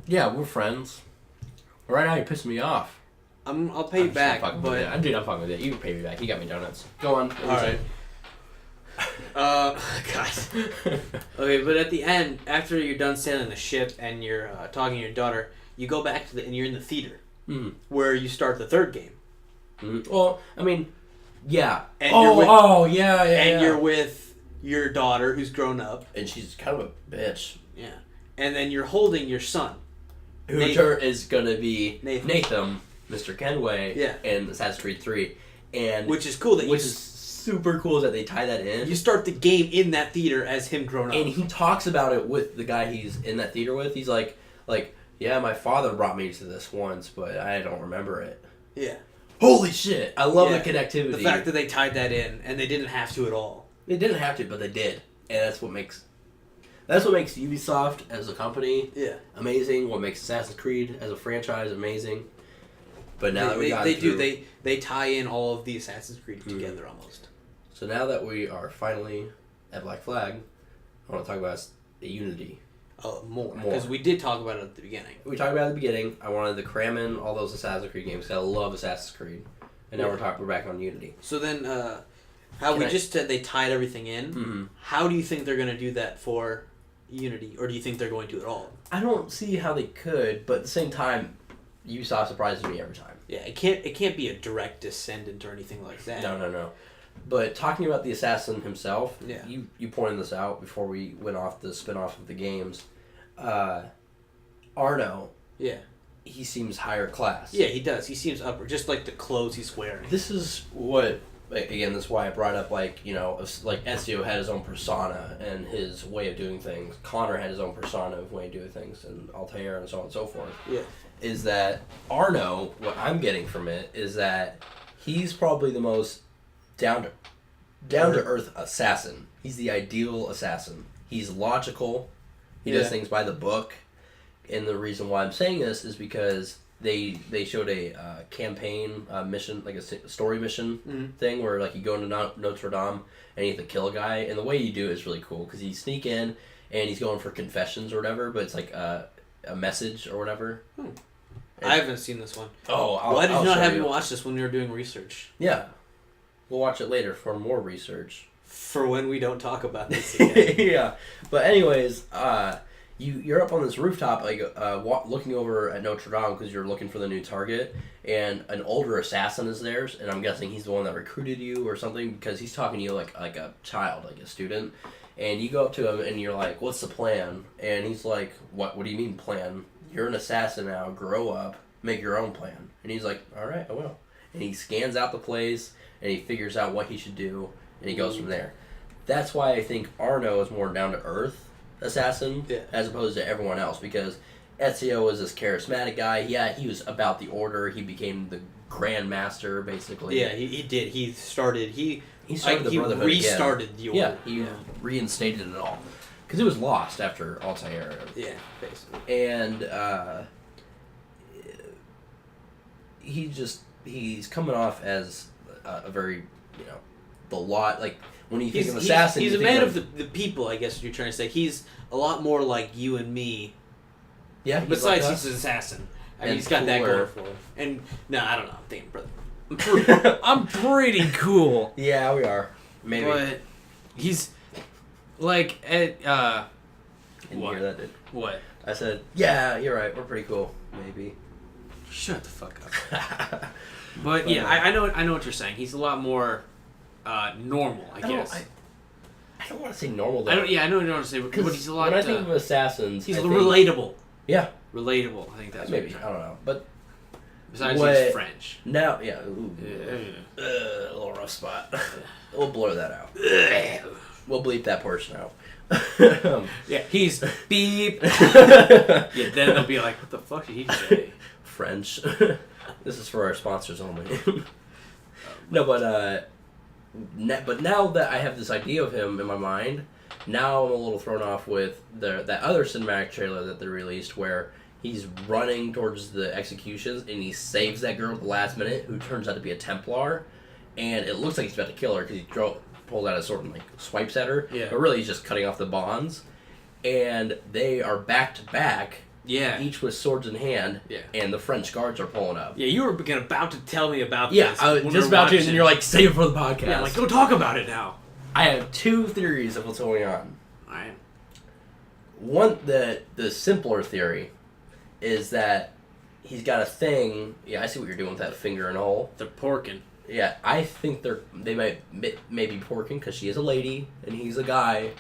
Yeah, we're friends. Right now, you're pissing me off. I'll pay you back, but I'm fucking with it. You can pay me back. You got me donuts. Go on. All right. God. Okay, but at the end, after you're done sailing the ship and you're talking to your daughter, you go back to and you're in the theater where you start the third game. Mm-hmm. Well, yeah. And And you're with your daughter who's grown up, and she's kind of a bitch. Yeah. And then you're holding your son, who is gonna be Nathan, Mr. Kenway. Yeah. In Assassin's Creed 3, and which is cool is super cool that they tie that in. You start the game in that theater as him grown up, and he talks about it with the guy he's in that theater with. He's like, yeah, my father brought me to this once, but I don't remember it. Yeah. Holy shit! I love the connectivity. The fact that they tied that in, and they didn't have to at all. They didn't have to, but they did, and that's what makes Ubisoft as a company amazing. What makes Assassin's Creed as a franchise amazing. But now they tie in all of the Assassin's Creed together almost. So now that we are finally at Black Flag, I want to talk about Unity. More. Because we did talk about it at the beginning. We talked about it at the beginning. I wanted to cram in all those Assassin's Creed games because I love Assassin's Creed. And now we're back on Unity. So then, just said they tied everything in. Mm-hmm. How do you think they're going to do that for Unity? Or do you think they're going to at all? I don't see how they could, but at the same time, Ubisoft surprises me every time. Yeah, it can't be a direct descendant or anything like that. No. But talking about the assassin himself, you pointed this out before we went off the spin-off of the games. Arno, he seems higher class. Yeah, he does. He seems upper, just like the clothes he's wearing. This is what again, that's why I brought up, like, you know, like Ezio had his own persona and his way of doing things. Connor had his own persona of way of doing things, and Altair and so on and so forth. Yeah. Is that Arno, what I'm getting from it, is that he's probably the most down to earth assassin. He's the ideal assassin. He's logical. He does things by the book. And the reason why I'm saying this is because they showed a campaign mission, like a story mission thing, where like you go into Notre Dame and you have to kill a guy, and the way you do it is really cool because you sneak in and he's going for confessions or whatever, but it's like a message or whatever. I haven't seen this one. Oh, why did you not have me watch this when you were doing research? Yeah, we'll watch it later for more research. For when we don't talk about this again. Yeah, but anyways, you're up on this rooftop, like looking over at Notre Dame because you're looking for the new target, and an older assassin is there, and I'm guessing he's the one that recruited you or something because he's talking to you like a child, like a student, and you go up to him and you're like, "What's the plan?" And he's like, "What? What do you mean plan? You're an assassin now. Grow up, make your own plan." And he's like, "All right, I will." And he scans out the place and he figures out what he should do, and he goes from there. That's why I think Arno is more down to earth assassin as opposed to everyone else, because Ezio was this charismatic guy. Yeah, he was about the order. He became the Grand Master, basically. Yeah, he did. He started the Brotherhood restarted again. The order. Yeah, he reinstated it all. Because it was lost after Altair. Yeah, basically. And he's coming off as a very, like, when you think of assassin, he's a man of the people, I guess what you're trying to say. He's a lot more like you and me. Yeah. Besides, like he's an assassin. I mean, he's got that going for him. And no, I don't know. I'm thinking, brother. I'm pretty cool. Yeah, we are. Maybe. But he's like Didn't what? hear that, dude. What? I said, yeah, you're right. We're pretty cool. Maybe. Shut the fuck up. But yeah, I know what you're saying. He's a lot more normal, I guess. I don't want to say normal though. I know what you want to say, but he's a lot. When I think of assassins, he's relatable. Yeah, relatable. I think that's maybe. I don't know, but besides he's French. Now, yeah, a little rough spot. We'll blur that out. We'll bleep that portion out. Yeah, he's beep. Yeah, then they'll be like, "What the fuck did he say?" French. This is for our sponsors only. No, but now that I have this idea of him in my mind, now I'm a little thrown off with that other cinematic trailer that they released where he's running towards the executions and he saves that girl at the last minute who turns out to be a Templar, and it looks like he's about to kill her because he pulls out a sword and like swipes at her. Yeah. But really he's just cutting off the bonds, and they are back to back. Yeah. Each with swords in hand. Yeah. And the French guards are pulling up. Yeah, you were about to tell me about this. Yeah, I was just about to, and you're like, save it for the podcast. Yeah, like, go talk about it now. I have two theories of what's going on. Alright. One, the simpler theory is that he's got a thing. Yeah, I see what you're doing with that finger and hole. They're porking. Yeah, I think they might be porking because she is a lady and he's a guy.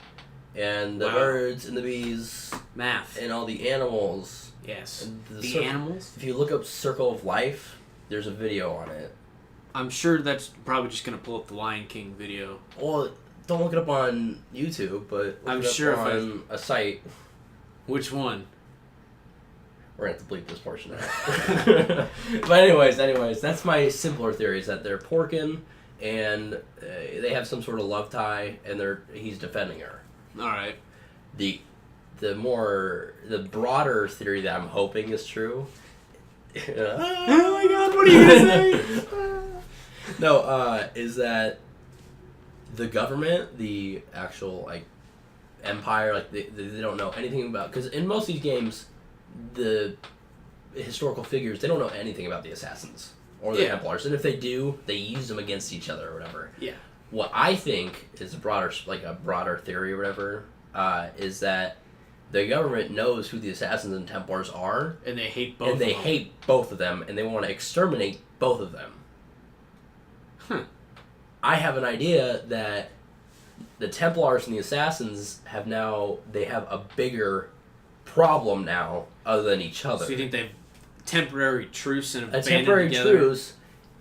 And the birds and the bees. Math. And all the animals. Yes. And the animals? If you look up Circle of Life, there's a video on it. I'm sure that's probably just going to pull up the Lion King video. Well, don't look it up on YouTube, but I'm look sure it up on a site. Which one? We're going to have to bleep this portion out. But anyways, that's my simpler theory, is that they're porking, and they have some sort of love tie, and he's defending her. Alright. The broader theory that I'm hoping is true. Oh my god, what are you gonna say? No, is that the government, the actual like empire, like they don't know anything about, because in most of these games, the historical figures, they don't know anything about the assassins or the Templars, and if they do, they use them against each other or whatever. Yeah. What I think is a broader theory or whatever, is that the government knows who the Assassins and Templars are. And they hate both of them. And they hate both of them, and they want to exterminate both of them. I have an idea that the Templars and the Assassins have a bigger problem now other than each other. So you think they have temporary truce and a temporary truce,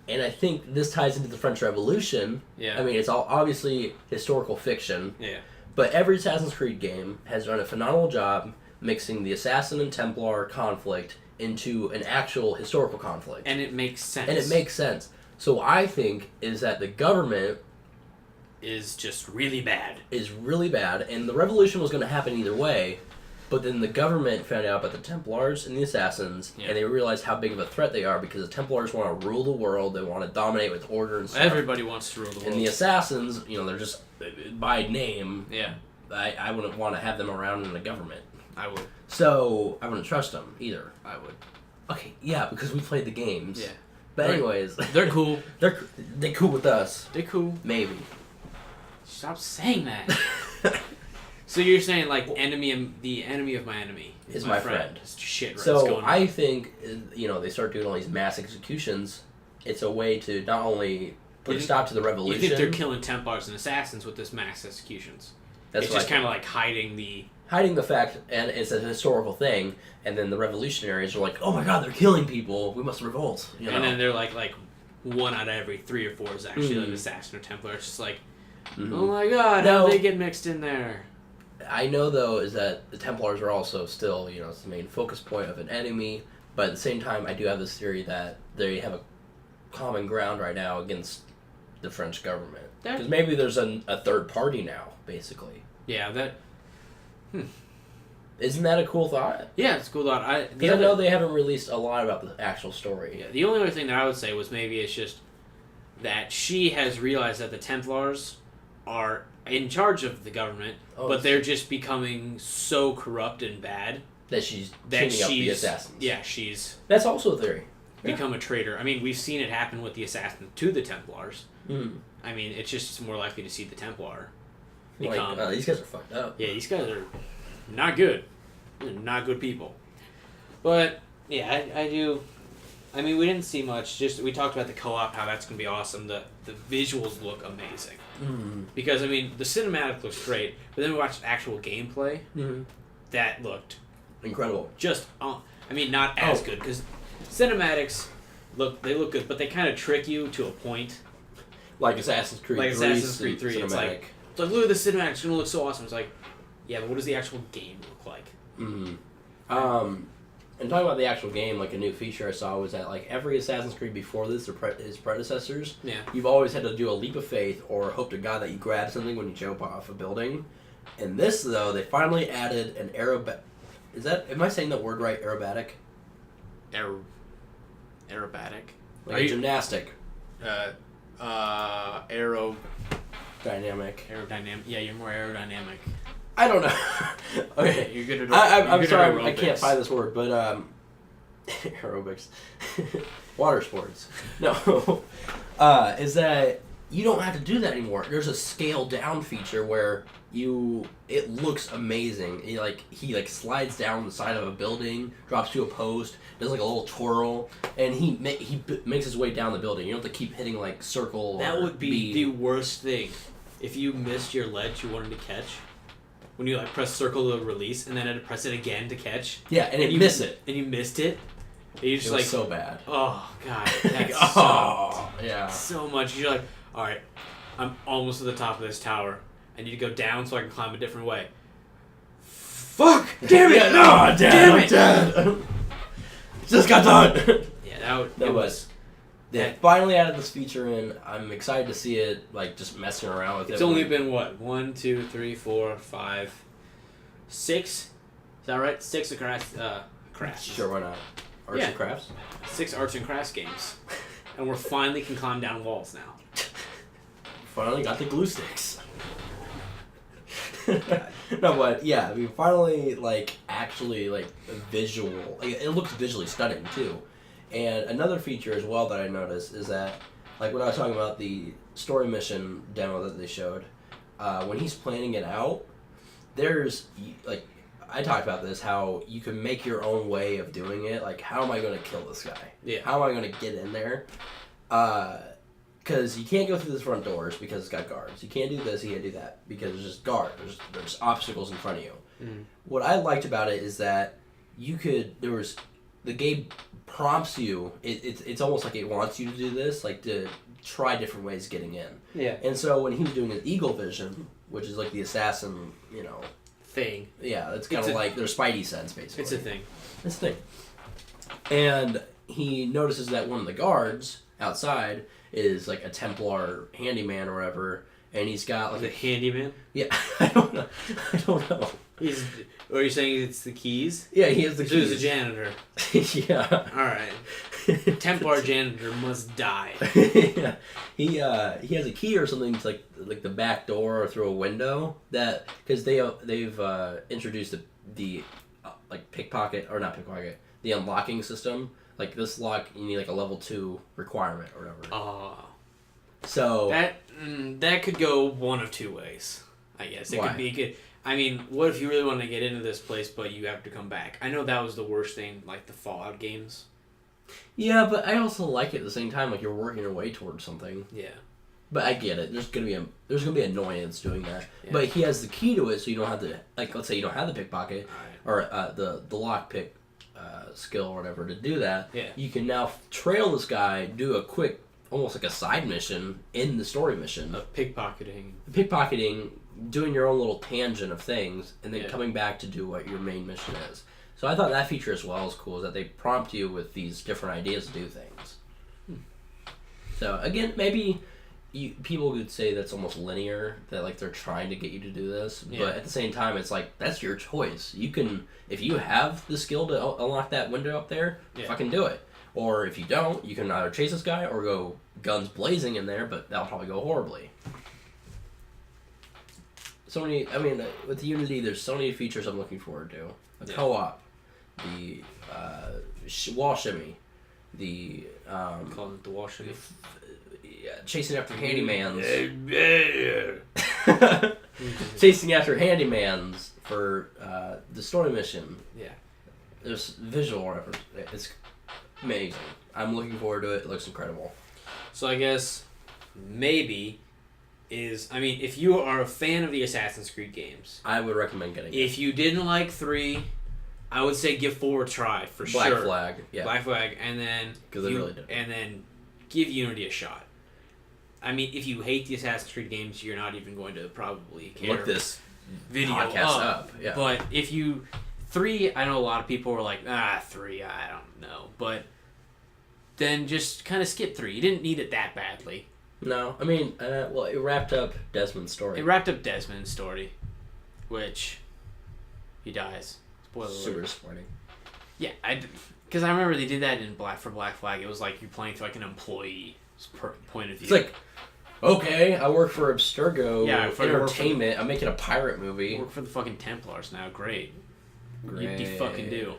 And I think this ties into the French Revolution. Yeah. I mean, it's all obviously historical fiction. Yeah. But every Assassin's Creed game has done a phenomenal job mixing the Assassin and Templar conflict into an actual historical conflict. And it makes sense. So I think is that the government is just really bad. And the revolution was going to happen either way, but then the government found out about the Templars and the Assassins, and they realized how big of a threat they are because the Templars want to rule the world, they want to dominate with order and stuff. Everybody wants to rule the world. And the Assassins, they're just by name. Yeah. I wouldn't want to have them around in the government. I would. So I wouldn't trust them either. I would. Okay, yeah, because we played the games. Yeah. But anyways, they're cool. They're cool with us. They're cool. Maybe. Stop saying that. So you're saying like the enemy of my enemy is my friend. It's shit. Right? So I think they start doing all these mass executions. It's a way to not only put a stop to the revolution. You think they're killing Templars and Assassins with this mass executions? It's just kind of like hiding the fact, and it's a historical thing. And then the revolutionaries are like, "Oh my God, they're killing people. We must revolt." And then they're like 1 out of every 3 or 4 is actually an Assassin or Templar. It's just like, oh my God, how do they get mixed in there? I know though is that the Templars are also still it's the main focus point of an enemy. But at the same time, I do have this theory that they have a common ground right now against the French government. Because maybe there's a third party now, basically. Yeah, that... Isn't that a cool thought? Yeah, it's a cool thought. I know they haven't released a lot about the actual story. Yeah, the only other thing that I would say was maybe it's just that she has realized that the Templars are in charge of the government, but they're just becoming so corrupt and bad that she's teaming up the Assassins. Yeah, she's... That's also a theory. Become a traitor. I mean, we've seen it happen with the Assassins to the Templars. Mm. I mean, it's just more likely to see the Templar become... these guys are fucked up. Yeah, these guys are not good. They're not good people. But, yeah, I do... I mean, we didn't see much. Just we talked about the co-op, how that's going to be awesome. The visuals look amazing. Mm. Because, I mean, the cinematic looks great, but then we watched actual gameplay. Mm-hmm. That looked... incredible. Just... I mean, not as good, because cinematics... look good, but they kind of trick you to a point. Like Assassin's Creed 3. Assassin's Creed 3. It's like, look at the cinematic. It's going to look so awesome. It's like, yeah, but what does the actual game look like? Mm-hmm. And talking about the actual game, like a new feature I saw was that like every Assassin's Creed before this, or his predecessors, you've always had to do a leap of faith or hope to God that you grab something when you jump off a building. In this, though, they finally added an am I saying that word right? Aerobatic? Aerobatic? Like a gymnastic. Aerodynamic. Aerodynamic. Yeah, you're more aerodynamic. I don't know. Okay. You're good at I'm sorry, I can't find this word, but aerobics. Water sports. No. Is that you don't have to do that anymore. There's a scaled down feature where it looks amazing. He slides down the side of a building, drops to a post, does like a little twirl, and he makes his way down the building. You don't have to keep hitting like circle. That would be the worst thing. If you missed your ledge you wanted to catch, when you press circle to release and then had to press it again to catch. Yeah, and you miss it. And you missed it. And you just it was so bad. Oh God, that sucked. Yeah. So much. You're like, all right, I'm almost at the top of this tower. I need to go down so I can climb a different way. Fuck! Damn it! No! Damn it! Dead. Just got done. Yeah, that was. They finally added this feature in. I'm excited to see it, just messing around with it. It's only been, what, 1, 2, 3, 4, 5, 6? Is that right? 6 of crafts. Sure, why not? Arts and crafts? 6 arts and crafts games. And we finally can climb down walls now. Finally got the glue sticks. No, but yeah, we finally, actually, visual. It looks visually stunning, too. And another feature as well that I noticed is that, when I was talking about the story mission demo that they showed, when he's planning it out, there's, I talked about this, how you can make your own way of doing it. How am I going to kill this guy? Yeah. How am I going to get in there? Because you can't go through the front doors because it's got guards. You can't do this, you can't do that because there's just guards. There's obstacles in front of you. Mm-hmm. What I liked about it is that there was the game prompts you. It's almost like it wants you to do this, like to try different ways of getting in. Yeah. And so when he was doing his Eagle Vision, which is like the assassin, thing. Yeah, it's kind of like their Spidey sense, basically. It's a thing. It's a thing. And he notices that one of the guards outside is like a Templar handyman or whatever, and he's got like a handyman. Yeah, I don't know. Are you saying it's the keys? Yeah, he has the keys. So he's a janitor. Yeah. All right. Templar janitor must die. Yeah. He has a key or something to like the back door or through a window that because they've introduced the like pickpocket or not pickpocket the unlocking system. Like this lock, you need like a level 2 requirement or whatever. So that could go one of two ways. I guess it could be good. I mean, what if you really want to get into this place, but you have to come back? I know that was the worst thing, like the Fallout games. Yeah, but I also like it at the same time, like you're working your way towards something. Yeah. But I get it. There's gonna be annoyance doing that. Yeah. But he has the key to it, so you don't have to let's say you don't have the pickpocket or the lockpick skill or whatever to do that. Yeah. You can now trail this guy, do a quick, almost like a side mission in the story mission of pickpocketing. Doing your own little tangent of things, and then coming back to do what your main mission is. So I thought that feature as well is cool, is that they prompt you with these different ideas to do things. So again, maybe people could say that's almost linear, that like they're trying to get you to do this, but at the same time, it's like that's your choice. You can, if you have the skill to unlock that window up there, fucking do it. Or if you don't, you can either chase this guy or go guns blazing in there, but that'll probably go horribly. So many, I mean, with Unity, there's so many features I'm looking forward to. The co-op, the wall shimmy, the call it the wall shimmy. Chasing after handymans. Chasing after handymans for the story mission. Yeah. There's visual reference. It's amazing. I'm looking forward to it. It looks incredible. So I guess maybe if you are a fan of the Assassin's Creed games, I would recommend getting it. If you didn't like 3, I would say give 4 a try for sure. Black Flag, yeah. Black Flag, and then and then give Unity a shot. I mean, if you hate the Assassin's Creed games, you're not even going to probably care. Look this video podcast up. Yeah. But if you 3, I know a lot of people were like, 3, I don't know, but then just kind of skip 3. You didn't need it that badly. No, I mean, it wrapped up Desmond's story. Which he dies. Spoiler alert. Super disappointing. Yeah, because I remember they did that in Black Flag. It was like you're playing through like an employee's point of view. It's like, okay, I work for Abstergo Entertainment. I'm making a pirate movie. I work for the fucking Templars now. Great. You fucking do.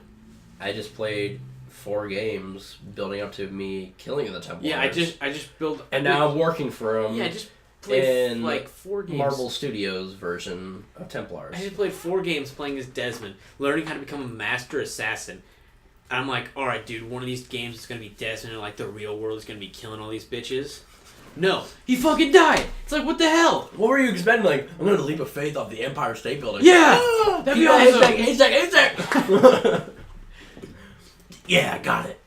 I just played 4 games building up to me killing the Templars. Yeah, I just built... And now I'm working for them. Yeah, I just played like 4 games. Marvel Studios version of Templars. I just played 4 games playing as Desmond, learning how to become a master assassin. And I'm like, alright dude, one of these games is going to be Desmond and like the real world is going to be killing all these bitches. No, he fucking died! It's like, what the hell? What were you expecting? Like, I'm going to leap of faith off the Empire State Building. Yeah! That'd be awesome! Hey, yeah, got it.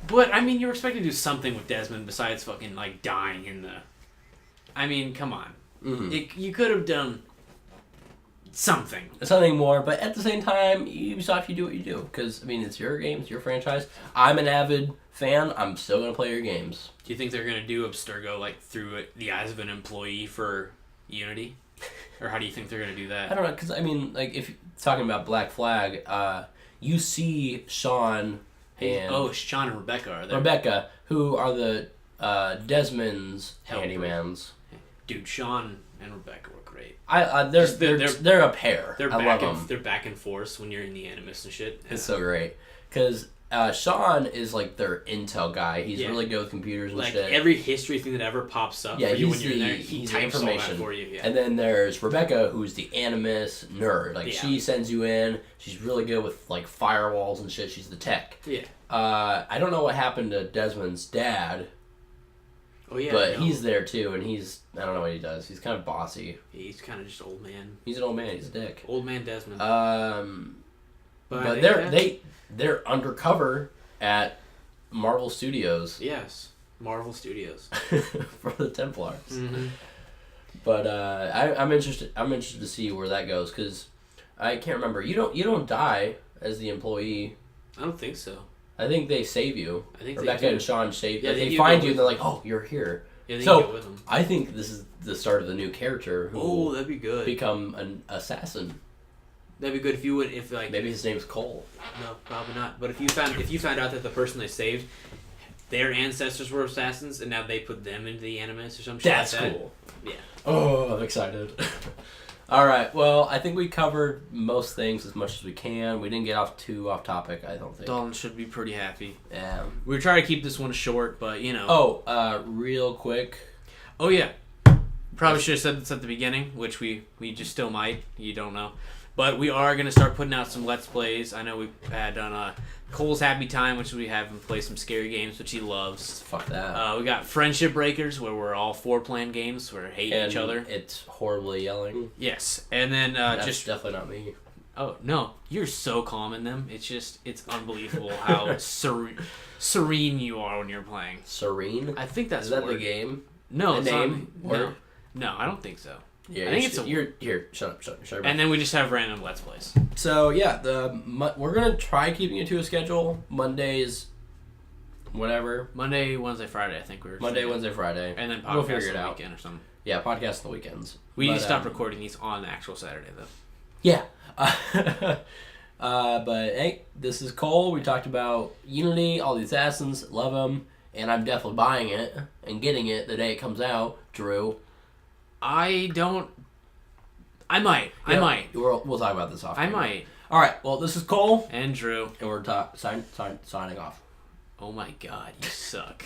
But, I mean, you were expecting to do something with Desmond besides fucking, like, dying in the... I mean, come on. Mm-hmm. You could have done something. Something more, but at the same time, Ubisoft, you do what you do. Because, I mean, it's your game, it's your franchise. I'm an avid fan. I'm still going to play your games. Do you think they're going to do Abstergo, like, through the eyes of an employee for Unity? Or how do you think they're going to do that? I don't know, because, I mean, like, if you're talking about Black Flag, you see Sean and... Sean and Rebecca are there. Rebecca, who are the Desmond's handymans. Dude, Sean and Rebecca were great. They're a pair. They're back and forth when you're in the Animus and shit. It's so great. Because Sean is like their intel guy. He's really good with computers and shit. Like every history thing that ever pops up for you when you're in there, he types all that for you. Yeah. And then there's Rebecca, who's the Animus nerd. Like she sends you in. She's really good with like firewalls and shit. She's the tech. Yeah. I don't know what happened to Desmond's dad. Oh yeah. But he's there too, and I don't know what he does. He's kind of bossy. He's kind of just old man. He's an old man. He's a dick. Old man Desmond. But yeah. they're undercover at Marvel Studios Yes, Marvel Studios. for the Templars. Mm-hmm. But I'm interested. I'm interested to see where that goes because I can't remember. You don't die as the employee. I don't think so. I think they save you. I think Rebecca they do. and Sean save. Yeah, Yeah, they you find go you and with they're like, "Oh, you're here." Yeah, they So- go with them. I think this is the start of the new character who Oh, will that'd be good. become an assassin. That'd be good if you would, if like Maybe his name's Cole. no, probably not. But if you found out that the person they saved, their ancestors were assassins, and now they put them into the Animus or some shit That's like that. cool. Yeah. Oh, I'm excited. All right. Well, I think we covered most things as much as we can. We didn't get too off topic, I don't think. Dalton should be pretty happy. We try to keep this one short, but you know. Oh, real quick. Oh yeah, probably should have said this at the beginning, which we just still might. You don't know, but we are gonna start putting out some Let's Plays. I know we had done Cole's Happy Time, which we have him play some scary games, which he loves. Fuck that. We got Friendship Breakers, where we're all 4 playing games, where we hate And each other. it's horribly yelling. Yes, and then That's just definitely not me. oh no, you're so calm in them. It's unbelievable how serene you are when you're playing. Serene? I think that's Is that the the word. game? No, The it's name? not. No, Word? no, I don't think so. Yeah, I think it's a you're here. Shut up. And then we just have random Let's Plays. So yeah, we're gonna try keeping it to a schedule. Mondays, whatever. Monday, Wednesday, Friday. I think we were Monday, saying. Wednesday, Friday. and then We'll podcast figure it on the out. weekend or something. Yeah, podcast on the weekends. We But, stopped recording these on the actual Saturday though. Yeah. But hey, this is Cole. We talked about Unity, all the assassins, love them, and I'm definitely buying it and getting it the day it comes out. Drew. I don't. I might. Yeah, we'll talk about this off. I camera. might. All right. Well, this is Cole, And Drew. and we're signing off. Oh my God, you suck.